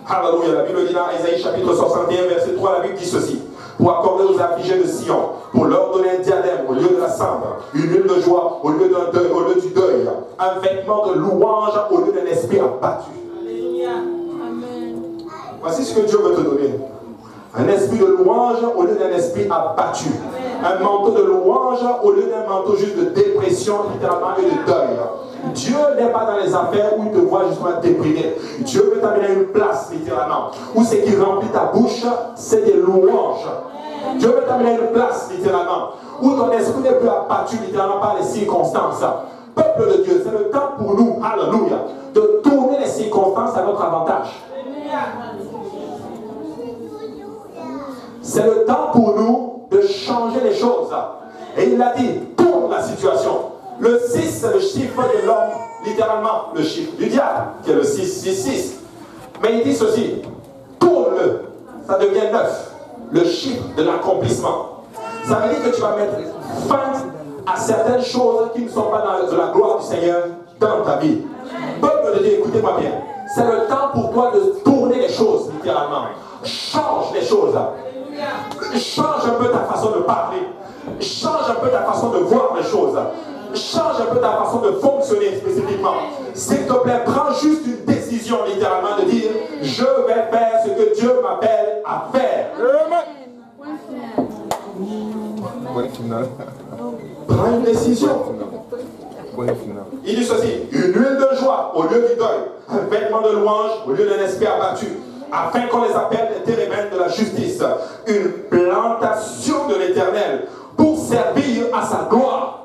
Alléluia. La Bible dit dans Ésaïe chapitre 61, verset 3, la Bible dit ceci. Pour accorder aux affligés de Sion, pour leur donner un diadème au lieu de la cendre, une huile de joie au lieu du deuil, un vêtement de louange au lieu d'un esprit abattu. Voici ce que Dieu veut te donner. Un esprit de louange au lieu d'un esprit abattu. Un manteau de louange au lieu d'un manteau juste de dépression, littéralement, et de deuil. Dieu n'est pas dans les affaires où il te voit justement déprimé. Dieu veut t'amener à une place, littéralement, où ce qui remplit ta bouche, c'est des louanges. Dieu veut t'amener à une place, littéralement, où ton esprit n'est plus abattu, littéralement, par les circonstances. Peuple de Dieu, c'est le temps pour nous, alléluia, de tourner les circonstances à notre avantage. C'est le temps pour nous de changer les choses. Et il a dit, tourne la situation. Le 6, c'est le chiffre de l'homme, littéralement le chiffre du diable, qui est le 666. Mais il dit ceci, tourne-le, ça devient 9, le chiffre de l'accomplissement. Ça veut dire que tu vas mettre fin à certaines choses qui ne sont pas dans la gloire du Seigneur dans ta vie. Peuple de Dieu, écoutez-moi bien. C'est le temps pour toi de tourner les choses, littéralement. Change les choses. Change un peu ta façon de parler. Change un peu ta façon de voir les choses. Change un peu ta façon de fonctionner spécifiquement. S'il te plaît, prends juste une décision, littéralement, de dire je vais faire ce que Dieu m'appelle à faire. Prends une décision. Il dit ceci, une huile de joie au lieu du deuil, un vêtement de louange au lieu d'un esprit abattu, afin qu'on les appelle des térébènes de la justice, une plantation de l'Éternel pour servir à sa gloire.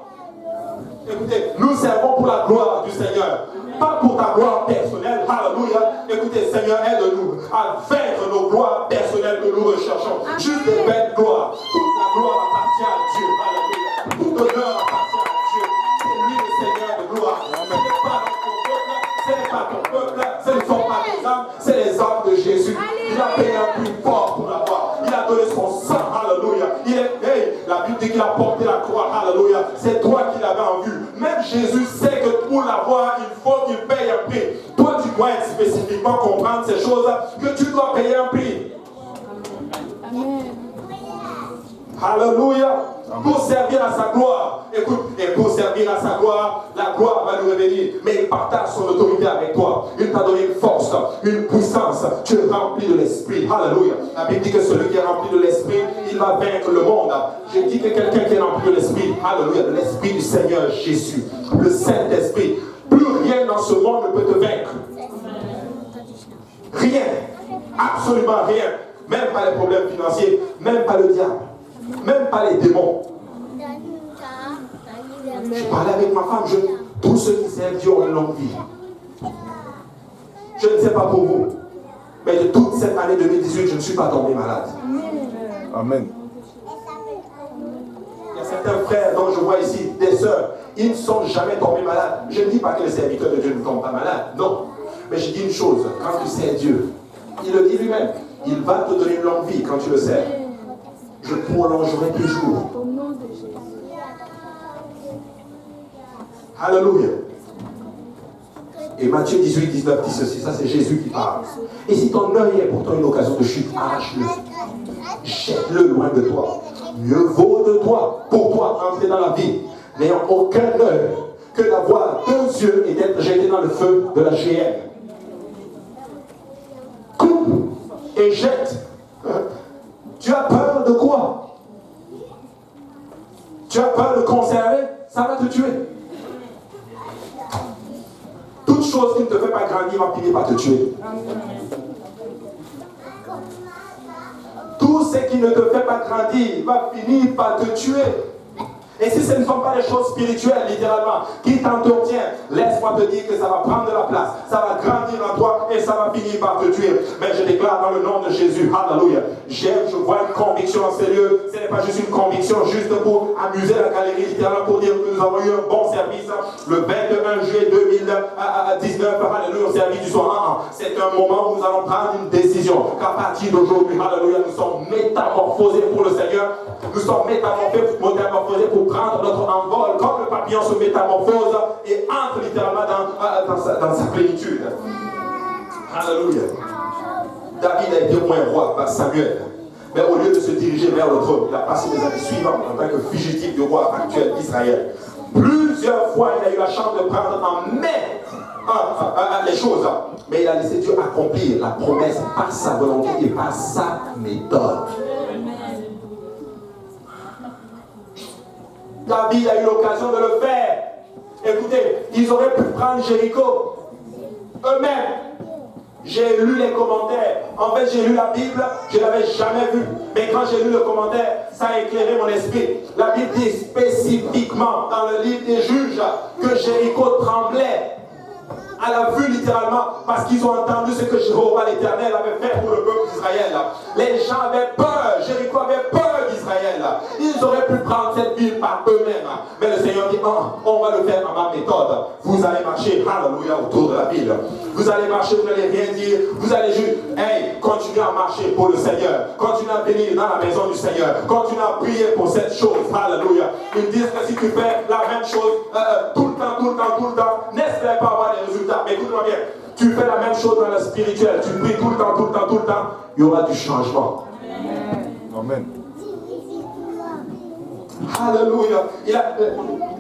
Écoutez, nous servons pour la gloire du Seigneur, pas pour ta gloire personnelle. Alléluia. Écoutez, Seigneur, aide-nous à vaincre nos gloires personnelles que nous recherchons. Juste des belles gloires. Toute la gloire appartient à Dieu. Alléluia. Tout honneur appartient à Dieu. C'est lui le Seigneur de gloire. Ce n'est pas ton peuple, ce ne sont pas tes âmes, c'est les âmes de Jésus. Il a payé un prix fort pour l'avoir. Il a donné son sang. Alléluia. La Bible dit qu'il a porté la croix. Alléluia. C'est toi qui l'avais en vue. Même Jésus sait que pour l'avoir, il faut qu'il paye un prix. Toi, tu dois spécifiquement comprendre ces choses, que tu dois payer un prix. Alléluia. Pour servir à sa gloire. Écoute, et pour servir à sa gloire, la gloire va nous revenir. Mais il partage son autorité avec toi. Il t'a donné une force, une puissance. Tu es rempli de l'esprit. Alléluia. La Bible dit que celui qui est rempli de l'esprit, il va vaincre le monde. Je dis que quelqu'un qui est rempli de l'esprit, alléluia, de l'esprit du Seigneur Jésus, le Saint-Esprit, plus rien dans ce monde ne peut te vaincre. Rien. Absolument rien. Même pas les problèmes financiers, même pas le diable. Même pas les démons. Je parlais avec ma femme, Tous ceux qui servent Dieu ont une longue vie. Je ne sais pas pour vous, mais de toute cette année 2018, je ne suis pas tombé malade.
Amen.
Il y a certains frères dont je vois ici, des sœurs, ils ne sont jamais tombés malades. Je ne dis pas que les serviteurs de Dieu ne tombent pas malades, non. Mais je dis une chose, quand tu sers Dieu, il le dit lui-même, il va te donner une longue vie quand tu le sers. Je prolongerai tes jours. Alléluia. Et Matthieu 18, 19 dit ceci, ça c'est Jésus qui parle. Et si ton œil est pour toi une occasion de chute, arrache-le. Jette-le loin de toi. Mieux vaut de toi, pour toi, entrer dans la vie, n'ayant aucun œil, que d'avoir 2 yeux et d'être jeté dans le feu de la géhenne. Coupe et jette. Tu as peur de quoi? Tu as peur de conserver? Ça va te tuer. Toute chose qui ne te fait pas grandir va finir par te tuer. Tout ce qui ne te fait pas grandir va finir par te tuer. Et si ce ne sont pas des choses spirituelles, littéralement, qui t'entretiennent, laisse-moi te dire que ça va prendre de la place, ça va grandir en toi et ça va finir par te tuer. Mais je déclare dans le nom de Jésus, alléluia, je vois une conviction en sérieux. Ce n'est pas juste une conviction juste pour amuser la galerie, littéralement pour dire que nous avons eu un bon service le 21 juillet 2019, alléluia, au service du soir. C'est un moment où nous allons prendre une décision, qu'à partir d'aujourd'hui, alléluia, nous sommes métamorphosés pour le Seigneur. Nous sommes métamorphosés pour prendre notre envol, comme le papillon se métamorphose et entre littéralement dans sa plénitude. Alléluia. David a été moins roi par Samuel. Mais au lieu de se diriger vers le trône, il a passé les années suivantes en tant que fugitif du roi actuel d'Israël. Plusieurs fois, il a eu la chance de prendre en main les choses. Mais il a laissé Dieu accomplir la promesse par sa volonté et par sa méthode. David a eu l'occasion de le faire. Écoutez, ils auraient pu prendre Jéricho eux-mêmes. J'ai lu les commentaires. En fait, j'ai lu la Bible, je ne l'avais jamais vue. Mais quand j'ai lu le commentaire, ça a éclairé mon esprit. La Bible dit spécifiquement dans le livre des Juges que Jéricho tremblait à la vue littéralement parce qu'ils ont entendu ce que Jéhovah l'Éternel avait fait pour le peuple d'Israël. Les gens avaient peur, Jéricho avait peur d'Israël. Ils auraient pu prendre cette ville par eux-mêmes. Mais le Seigneur dit, on va le faire à ma méthode. Vous allez marcher, alléluia, autour de la ville. Vous allez marcher, vous n'allez rien dire. Vous allez juste, continuez à marcher pour le Seigneur. Continuez à venir dans la maison du Seigneur. Continuez à prier pour cette chose, alléluia. Ils disent que si tu fais la même chose tout le temps, n'espère pas avoir des résultats. Mais écoute-moi bien, tu fais la même chose dans le spirituel, tu pries tout le temps, il y aura du changement.
Amen.
Alléluia.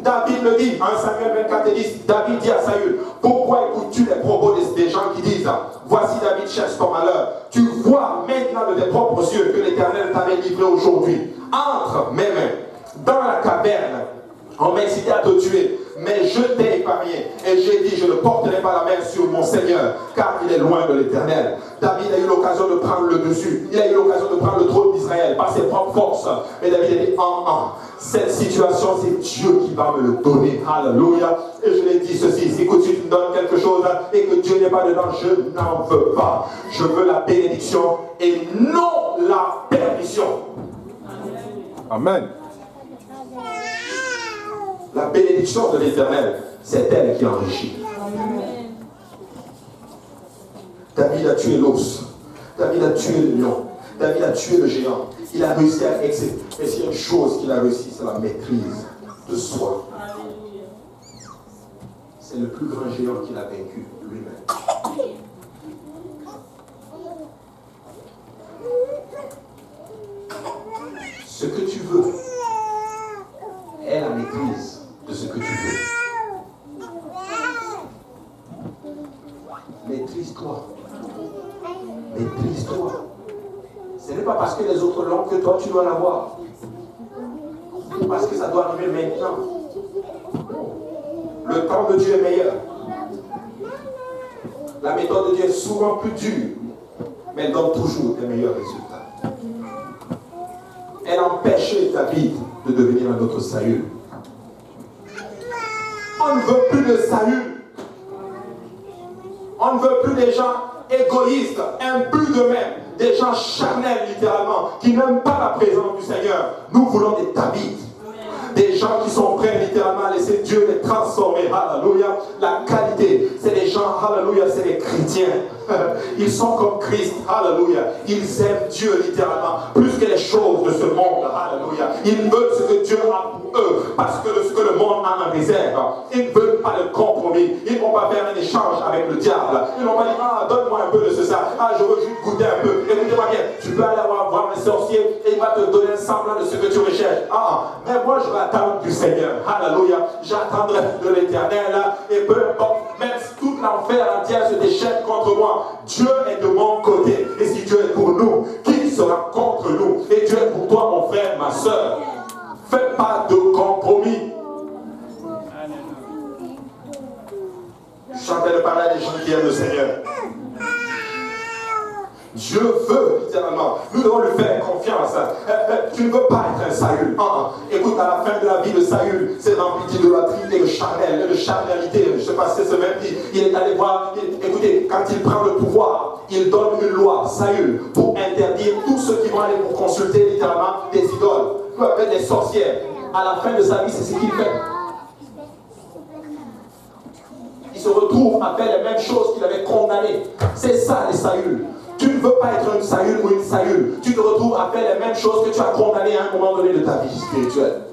David le dit, en Samuel 24 et 10, David dit à Saül, pourquoi écoutes-tu les propos des gens qui disent, voici David cherche ton malheur. Tu vois maintenant de tes propres yeux que l'Éternel t'avait livré aujourd'hui. Entre mes mains, dans la caverne, on m'a excité à te tuer, mais je t'ai épargné. Et j'ai dit, je ne porterai pas la main sur mon Seigneur, car il est loin de l'Éternel. David a eu l'occasion de prendre le dessus. Il a eu l'occasion de prendre le trône d'Israël par ses propres forces. Mais David a dit, cette situation, c'est Dieu qui va me le donner. Alléluia. Et je l'ai dit ceci, si écoute, si tu me donnes quelque chose et que Dieu n'est pas dedans, je n'en veux pas. Je veux la bénédiction et non la perdition.
Amen.
La bénédiction de l'Éternel, c'est elle qui enrichit. David a tué l'ours. David a tué le lion. David a tué le géant. Il a réussi à exceller. Mais s'il y a une chose qu'il a réussi, c'est la maîtrise de soi. C'est le plus grand géant qu'il a vaincu lui-même. Ce que tu veux est la maîtrise de ce que tu veux. Maîtrise-toi. Maîtrise-toi. Ce n'est pas parce que les autres l'ont que toi tu dois l'avoir. Parce que ça doit arriver maintenant. Le temps de Dieu est meilleur. La méthode de Dieu est souvent plus dure, mais elle donne toujours des meilleurs résultats. Elle empêchait David de devenir un autre Saül. On ne veut plus de salut. On ne veut plus des gens égoïstes, imbus d'eux-mêmes, des gens charnels littéralement, qui n'aiment pas la présence du Seigneur. Nous voulons des David. Des gens qui sont prêts littéralement à laisser Dieu les transformer. Alléluia. La qualité, c'est des gens, alléluia, c'est des chrétiens. Ils sont comme Christ. Alléluia. Ils aiment Dieu littéralement plus que les choses de ce monde. Alléluia. Ils veulent ce que Dieu a pour eux parce que ce que le monde a en réserve. Ils ne veulent pas de compromis. Ils ne vont pas faire un échange avec le diable. Ils ne vont pas dire, ah, donne-moi un peu de ce ça. Ah, je veux juste goûter un peu. Écoutez-moi bien. Tu peux aller voir un sorcier et il va te donner un semblant de ce que tu recherches. Ah, mais moi je vais attendre du Seigneur. Alléluia. J'attendrai de l'Éternel. Et peu importe, même si tout l'enfer entier se déchaîne contre moi, Dieu est de mon côté. Et si Dieu est pour nous, qui sera contre nous? Et Dieu est pour toi, mon frère, ma soeur. Fais pas de compromis. Je chantais le parler des gens qui aiment le Seigneur. Dieu veut, littéralement. Nous devons lui faire confiance. Tu ne veux pas être un Saül. Écoute, à la fin de la vie de Saül, c'est rempli d'idolâtrie et de charnel, de charnalité. Je ne sais pas si c'est ce même dit. Il est allé voir, écoutez, quand il prend le pouvoir, il donne une loi, Saül, pour interdire tous ceux qui vont aller pour consulter littéralement des idoles, des sorcières. À la fin de sa vie, c'est ce qu'il fait. Il se retrouve à faire les mêmes choses qu'il avait condamnées. C'est ça les Saül. Tu ne veux pas être un Saül ou une Saül. Tu te retrouves à faire les mêmes choses que tu as condamnées à un moment donné de ta vie spirituelle.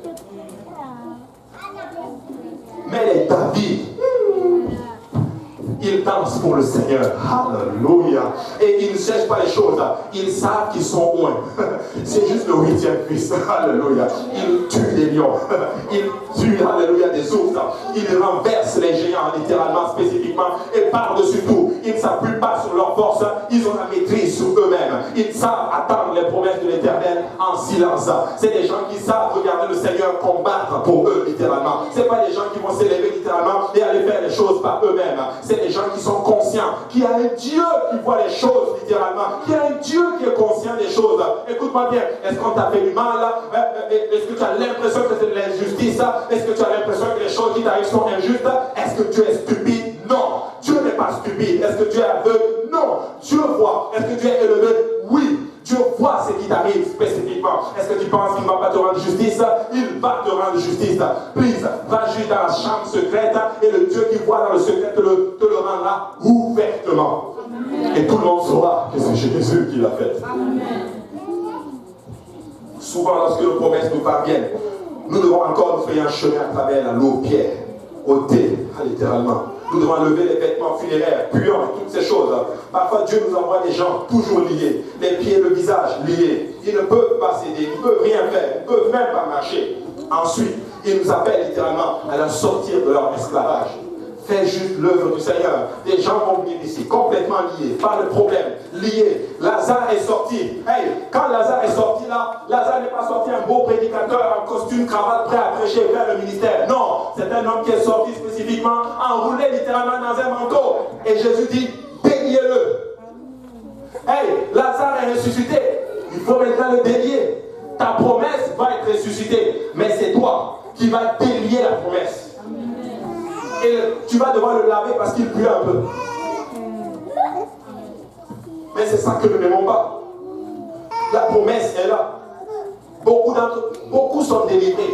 Mais les David, ils dansent pour le Seigneur. Alléluia. Et ils ne cherchent pas les choses. Ils savent qu'ils sont loin. C'est juste le 8e fils. Alléluia. Ils tuent des lions. Ils tuent, alléluia, des ours. Ils renversent les géants, littéralement, spécifiquement. Et par-dessus tout, ils ne s'appuient pas sur leur force. Ils ont la maîtrise sur eux-mêmes. Ils savent attendre les promesses de l'Éternel en silence. C'est des gens qui savent regarder le Seigneur combattre pour eux, littéralement. Ce n'est pas des gens qui vont s'élever, littéralement, et aller faire les choses par eux-mêmes. C'est des gens qui sont conscients, qui a un Dieu qui voit les choses, littéralement, qui a un Dieu qui est conscient des choses. Écoute-moi bien, est-ce qu'on t'a fait du mal? Est-ce que tu as l'impression que c'est de l'injustice? Est-ce que tu as l'impression que les choses qui t'arrivent sont injustes? Est-ce que Dieu est stupide? Non. Dieu n'est pas stupide. Est-ce que Dieu est aveugle? Non. Dieu voit. Est-ce que Dieu est élevé? Oui. Dieu voit ce qui t'arrive spécifiquement. Est-ce que tu penses qu'il ne va pas te rendre justice? Il va te rendre justice. Please, va juste dans la chambre secrète et le Dieu qui voit dans le secret te le rendra ouvertement. Et tout le monde saura que c'est Jésus qui l'a fait. Souvent, lorsque nos promesses nous parviennent, nous devons encore nous frayer un chemin à travers la lourde pierre, ôter, littéralement. Nous devons lever les vêtements funéraires, puants et toutes ces choses. Parfois, Dieu nous envoie des gens toujours liés, les pieds et le visage liés. Ils ne peuvent pas s'aider, ils ne peuvent rien faire, ils ne peuvent même pas marcher. Ensuite, il nous appelle littéralement à leur sortir de leur esclavage. Fais juste l'œuvre du Seigneur. Des gens vont venir ici complètement liés, pas de problème, liés. Lazare est sorti. Hey, quand Lazare est sorti là, Lazare n'est pas sorti un beau prédicateur en costume, cravate, prêt à prêcher vers le ministère. Non, c'est un homme qui est sorti spécifiquement, enroulé littéralement dans un manteau. Et Jésus dit, déliez-le. Hey, Lazare est ressuscité. Il faut maintenant le délier. Ta promesse va être ressuscitée. Mais c'est toi qui vas délier la promesse. Et tu vas devoir le laver parce qu'il pue un peu. Mais c'est ça que nous n'aimons pas. La promesse est là. Beaucoup sont délivrés.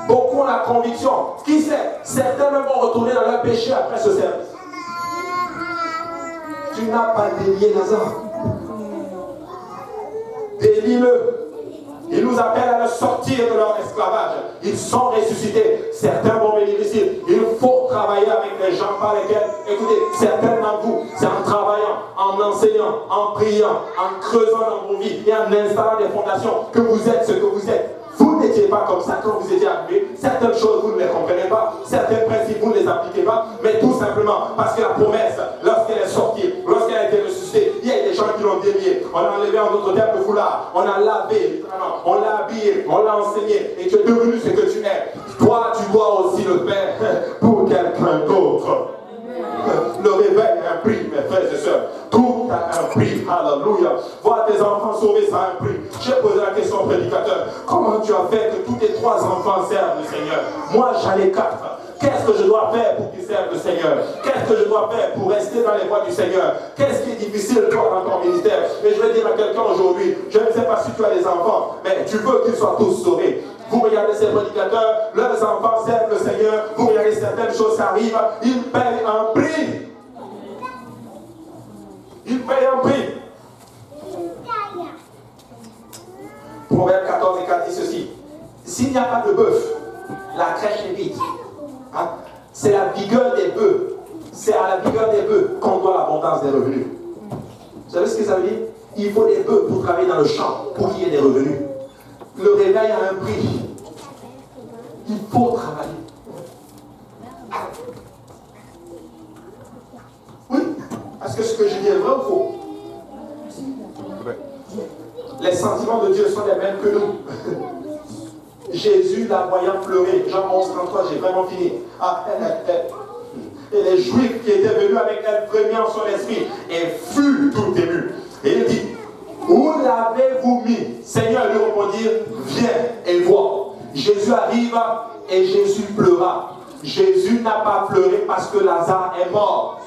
Beaucoup ont la conviction. Qui sait, certains même vont retourner dans leur péché après ce service. Tu n'as pas délié Lazare. Délie-le. Il nous appelle à le sortir de leur esclavage. Ils sont ressuscités. Certains vont venir ici. Il faut travailler avec les gens par lesquels, écoutez, certains d'entre vous, c'est en travaillant, en enseignant, en priant, en creusant dans vos vies et en installant des fondations que vous êtes ce que vous êtes. Vous n'étiez pas comme ça quand vous étiez arrivés. Certaines choses, vous ne les comprenez pas. Certains principes, vous ne les appliquez pas. Mais tout simplement parce que la promesse, lorsqu'elle est sortie, lorsqu'elle a été ressuscitée, il y a des gens qui l'ont déliée. On a enlevé en d'autres termes le foulard. On a lavé, on l'a habillé, on l'a enseigné. Et tu es devenu ce que tu es. Toi, tu dois aussi le faire pour quelqu'un d'autre. Le réveil a un prix, mes frères et sœurs. Tout a un prix. Alléluia. Voir tes enfants sauvés, ça a un prix. J'ai posé la question au prédicateur. Comment tu as fait que tous tes 3 enfants servent le Seigneur. Moi, j'en ai 4. Qu'est-ce que je dois faire pour qu'ils servent le Seigneur? Qu'est-ce que je dois faire pour rester dans les voies du Seigneur? Qu'est-ce qui est difficile, toi, dans ton ministère? Et je vais dire à quelqu'un aujourd'hui, je ne sais pas si tu as des enfants, mais tu veux qu'ils soient tous sauvés. Vous regardez ces prédicateurs, leurs enfants servent le Seigneur, vous regardez certaines choses arrivent, ils payent un prix. Ils payent un prix. Proverbe 14 et 4 dit ceci. S'il n'y a pas de bœuf, la crèche est vide. Hein? C'est la vigueur des bœufs. C'est à la vigueur des bœufs qu'on doit l'abondance des revenus. Vous savez ce que ça veut dire? Il faut des bœufs pour travailler dans le champ, pour qu'il y ait des revenus. Le réveil a un prix. Il faut travailler. Oui, est-ce que ce que je dis est vrai ou faux?
Vrai.
Les sentiments de Dieu sont les mêmes que nous. Jésus la voyant pleurer, Jean 11, 33, j'ai vraiment fini. Et les Juifs qui étaient venus avec elle frémir son esprit et furent tout émus. Et il dit, où l'avez-vous mis? Seigneur lui répondit, viens et vois. Jésus arrive et Jésus pleura. Jésus n'a pas pleuré parce que Lazare est mort.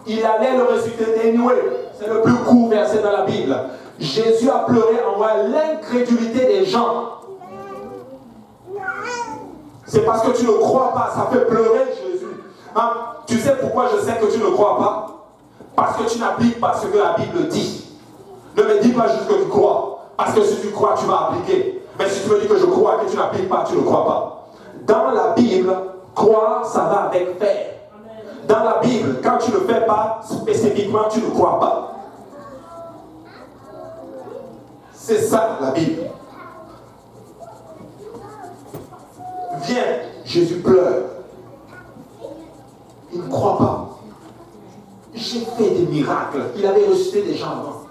Il allait le ressusciter dénoué. C'est le plus court verset dans la Bible. Jésus a pleuré en voyant l'incrédulité des gens. C'est parce que tu ne crois pas, ça fait pleurer Jésus. Hein? Tu sais pourquoi je sais que tu ne crois pas? Parce que tu n'appliques pas ce que la Bible dit. Ne me dis pas juste que tu crois. Parce que si tu crois, tu vas appliquer. Mais si tu me dis que je crois et que tu n'appliques pas, tu ne crois pas. Dans la Bible, croire, ça va avec faire. Dans la Bible, quand tu ne fais pas spécifiquement, tu ne crois pas. C'est ça la Bible. Viens, Jésus pleure. Il ne croit pas. J'ai fait des miracles. Il avait ressuscité des gens avant.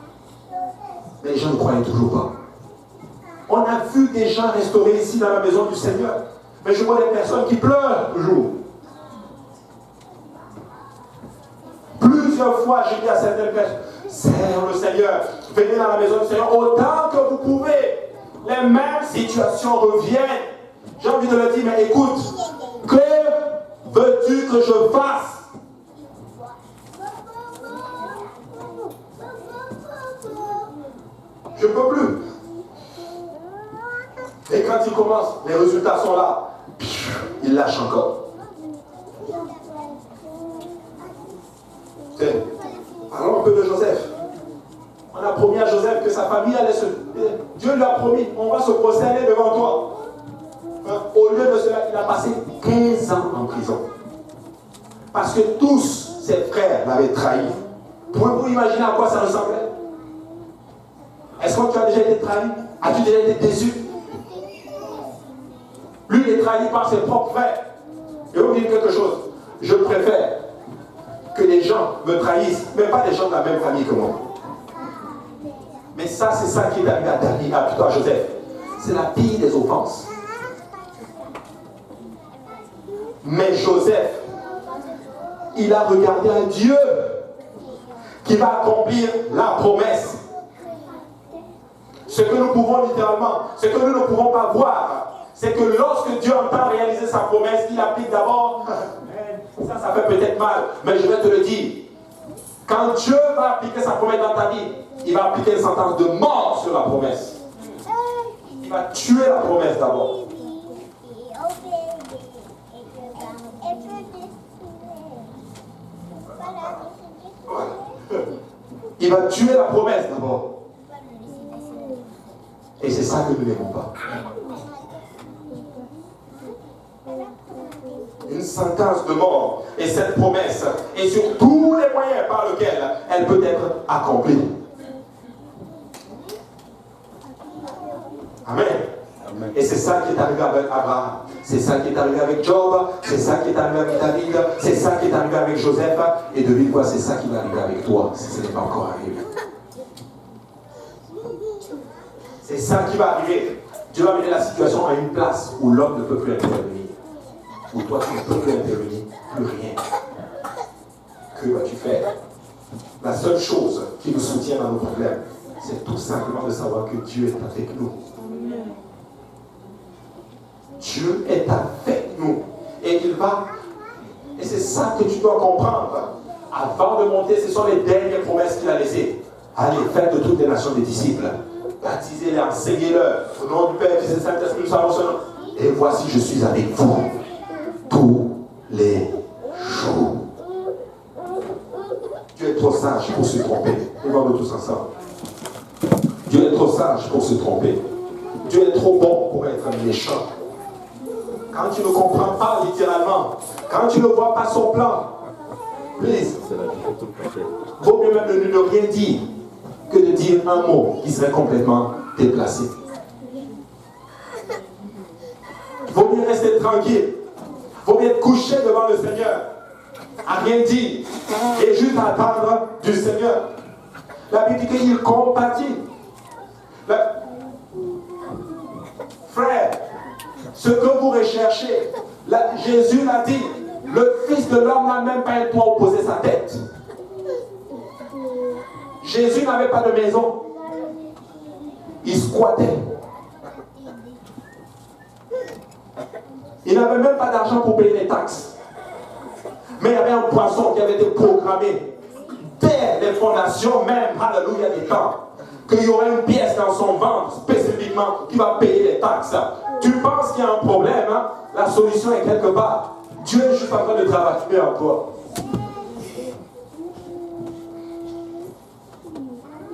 Mais les gens ne croyaient toujours pas. On a vu des gens restaurés ici dans la maison du Seigneur. Mais je vois des personnes qui pleurent toujours. Plusieurs fois, j'ai dit à certaines personnes, Seigneur le Seigneur, venez dans la maison du Seigneur autant que vous pouvez. Les mêmes situations reviennent. J'ai envie de leur dire, mais écoute, que veux-tu que je fasse? Je ne peux plus. Et quand il commence, les résultats sont là. Il lâche encore. Parlons un peu de Joseph. On a promis à Joseph que sa famille allait se... Dieu lui a promis, on va se prosterner devant toi. Au lieu de cela, il a passé 15 ans en prison. Parce que tous ses frères l'avaient trahi. Pouvez-vous imaginer à quoi ça ressemblait? Est-ce que tu as déjà été trahi? As-tu déjà été déçu? Lui, il est trahi par ses propres frères. Je vais vous dire quelque chose. Je préfère que les gens me trahissent, mais pas des gens de la même famille que moi. Mais ça, c'est ça qui est arrivé à David, plutôt à Joseph. C'est la pire des offenses. Mais Joseph, il a regardé un Dieu qui va accomplir la promesse. Ce que nous pouvons littéralement, ce que nous ne pouvons pas voir, c'est que lorsque Dieu entend réaliser sa promesse, il applique d'abord. Ça fait peut-être mal, mais je vais te le dire. Quand Dieu va appliquer sa promesse dans ta vie, il va appliquer une sentence de mort sur la promesse. Il va tuer la promesse d'abord. Voilà. Il va tuer la promesse d'abord. Et c'est ça que nous n'aimons pas. Une sentence de mort. Et cette promesse est sur tous les moyens par lesquels elle peut être accomplie. Amen. Amen. Et c'est ça qui est arrivé avec Abraham. C'est ça qui est arrivé avec Job. C'est ça qui est arrivé avec David. C'est ça qui est arrivé avec Joseph. Et de vive voix, c'est ça qui va arriver avec toi si ce n'est pas encore arrivé. C'est ça qui va arriver. Dieu va mener la situation à une place où l'homme ne peut plus intervenir. Où toi tu ne peux plus intervenir, plus rien. Que vas-tu faire? La seule chose qui nous soutient dans nos problèmes, c'est tout simplement de savoir que Dieu est avec nous. Dieu est avec nous. Et il va. Et c'est ça que tu dois comprendre. Avant de monter, ce sont les dernières promesses qu'il a laissées. Allez, faites de toutes les nations des disciples. Baptisez-les, enseignez-leur. Au nom du Père, Fils et Saint-Esprit, nous savons son nom. Et voici, je suis avec vous tous les jours. Dieu est trop sage pour se tromper. Levons-nous tous ensemble. Dieu est trop sage pour se tromper. Dieu est trop bon pour être méchant. Quand tu ne comprends pas littéralement, quand tu ne vois pas son plan, please, vaut mieux même ne rien dire que de dire un mot qui serait complètement déplacé. Vaut mieux rester tranquille. Vaut mieux être couché devant le Seigneur, à rien dire, et juste attendre du Seigneur. La Bible dit qu'il compatit. Frère, ce que vous recherchez, Jésus l'a dit, le Fils de l'homme n'a même pas un toit où poser sa tête. Jésus n'avait pas de maison. Il squattait. Il n'avait même pas d'argent pour payer les taxes. Mais il y avait un poisson qui avait été programmé dès les fondations même, alléluia, des temps, qu'il y aurait une pièce dans son ventre spécifiquement qui va payer les taxes. Tu penses qu'il y a un problème, hein? La solution est quelque part. Dieu est juste en train de travailler en toi.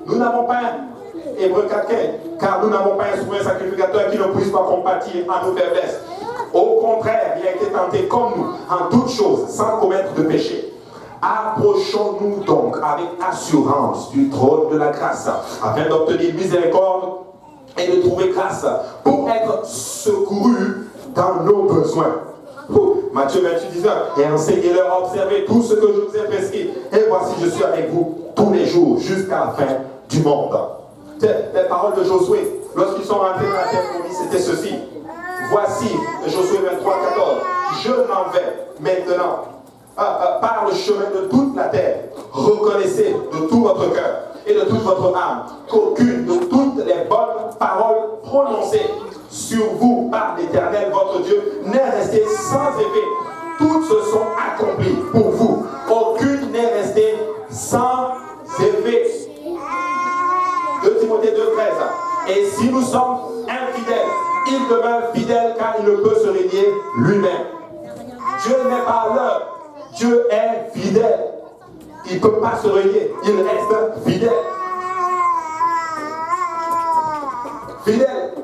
Nous n'avons pas un Hébreu 4, car nous n'avons pas un souverain sacrificateur qui ne puisse pas compatir à nos faiblesses. Au contraire, il a été tenté comme nous, en toutes choses, sans commettre de péché. Approchons-nous donc avec assurance du trône de la grâce, afin d'obtenir miséricorde et de trouver grâce pour être secourus dans nos besoins. Matthieu 28, 19. Et enseignez-leur à observer tout ce que je vous ai prescrit. Et voici, je suis avec vous tous les jours jusqu'à la fin du monde. Les paroles de Josué, lorsqu'ils sont rentrés dans la terre promise, c'était ceci. Voici, Josué 23, 14. Je m'en vais maintenant par le chemin de toute la terre. Reconnaissez de tout votre cœur et de toute votre âme qu'aucune de toutes les bonnes paroles prononcées sur vous par l'Éternel votre Dieu n'est restée sans effet. Toutes se sont accomplies pour vous. Aucune n'est restée sans effet. 2 Timothée 2, 13. Et si nous sommes infidèles, il demeure fidèle car il ne peut se régner lui-même. Dieu n'est pas l'heure. Dieu est fidèle. Il ne peut pas se régner. Il reste fidèle. Fidèle.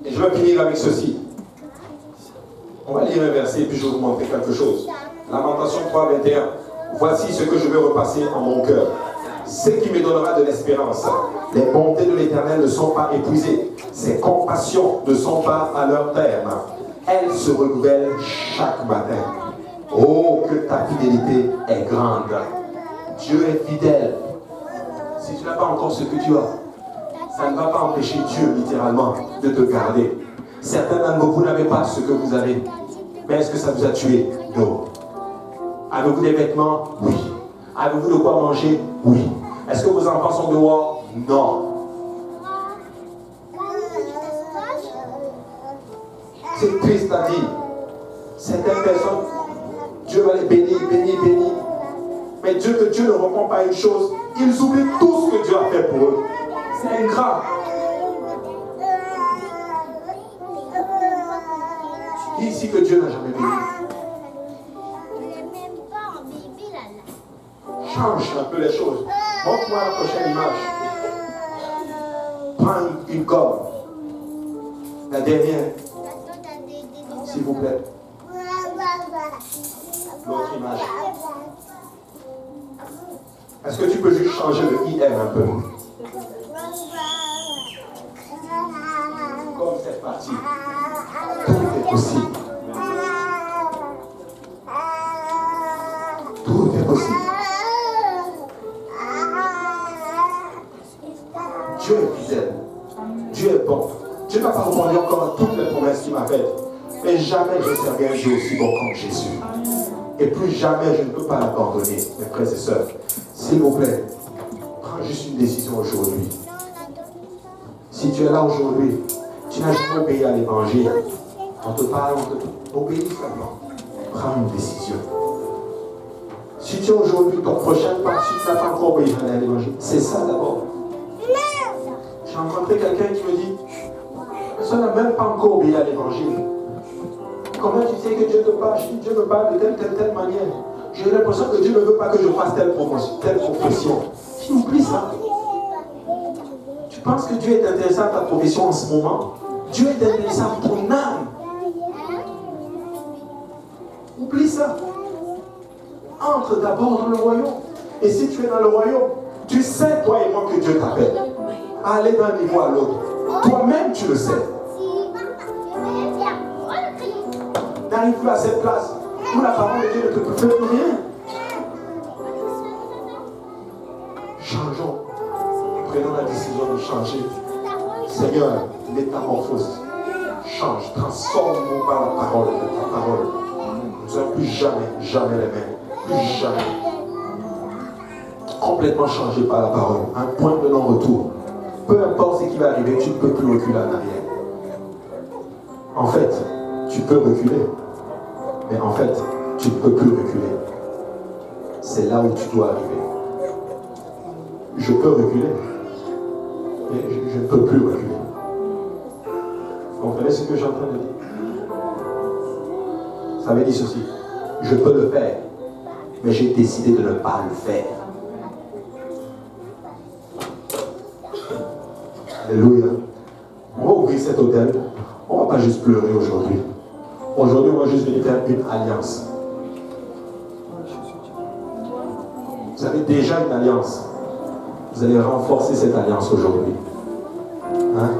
Et je vais finir avec ceci. On va lire un verset et puis je vais vous montrer quelque chose. Lamentation 3, 21. Voici ce que je vais repasser en mon cœur. Ce qui me donnera de l'espérance. Les bontés de l'Éternel ne sont pas épuisées. Ses compassions ne sont pas à leur terme. Elles se renouvellent chaque matin. Oh, que ta fidélité est grande. Dieu est fidèle. Si tu n'as pas encore ce que tu as, ça ne va pas empêcher Dieu, littéralement, de te garder. Certains d'entre vous n'avez pas ce que vous avez. Mais est-ce que ça vous a tué? Non. Avez-vous des vêtements? Oui. Avez-vous de quoi manger? Oui. Est-ce que vos enfants sont dehors? Non. C'est triste à dire. Certaines personnes, Dieu va les bénir, bénir, bénir. Mais Dieu, que Dieu ne répond pas à une chose, ils oublient tout ce que Dieu a fait pour eux. C'est ingrat. Qui ici que Dieu n'a jamais béni? Change un peu les choses. Montre-moi la prochaine image. Prends une gomme. La dernière. S'il vous plaît. L'autre image. Est-ce que tu peux juste changer le IM un peu? Comme cette partie. Tout est possible. Tout est possible. Dieu est fidèle. Dieu est bon. Dieu n'a pas répondu encore à toutes les promesses qu'il m'a faites. Mais jamais je serai un Dieu aussi bon comme Jésus. Et plus jamais je ne peux pas l'abandonner, mes frères et sœurs. S'il vous plaît, prends juste une décision aujourd'hui. Si Si tu es là aujourd'hui, tu n'as jamais obéi à l'évangile. On te parle, on te dit, obéis seulement. Prends une décision. Si tu es aujourd'hui ton prochain pas, si tu n'as pas encore obéi à l'évangile, c'est ça d'abord. J'ai rencontré quelqu'un qui me dit, ça n'a même pas encore obéi à l'évangile. Comment tu sais que Dieu te parle? Je dis, Dieu me parle de telle manière. J'ai l'impression que Dieu ne veut pas que je fasse telle profession. Je dis, oublie ça. Tu penses que Dieu est intéressé à ta profession en ce moment? Dieu est intéressé à ton âme. Oublie ça. Entre d'abord dans le royaume. Et si tu es dans le royaume, tu sais, toi et moi, que Dieu t'appelle à aller d'un niveau à l'autre. Toi-même, tu le sais. N'arrive plus à cette place où la parole de Dieu ne te peut faire rien. Changeons. Prenons la décision de changer. Seigneur, métamorphose. Change, transforme-nous par la parole de ta parole. Nous ne serons plus jamais les mêmes. Plus jamais. Complètement changé par la parole. Un point de non-retour. Peu importe ce qui va arriver, tu ne peux plus reculer en arrière. En fait, tu peux reculer. Mais en fait, tu ne peux plus reculer. C'est là où tu dois arriver. Je peux reculer. Mais je ne peux plus reculer. Vous comprenez ce que je suis en train de dire? Ça veut dire ceci. Je peux le faire. Mais j'ai décidé de ne pas le faire. Alléluia. On va ouvrir cet hôtel. On ne va pas juste pleurer aujourd'hui. Aujourd'hui, on va juste venir faire une alliance. Vous avez déjà une alliance. Vous allez renforcer cette alliance aujourd'hui. Hein?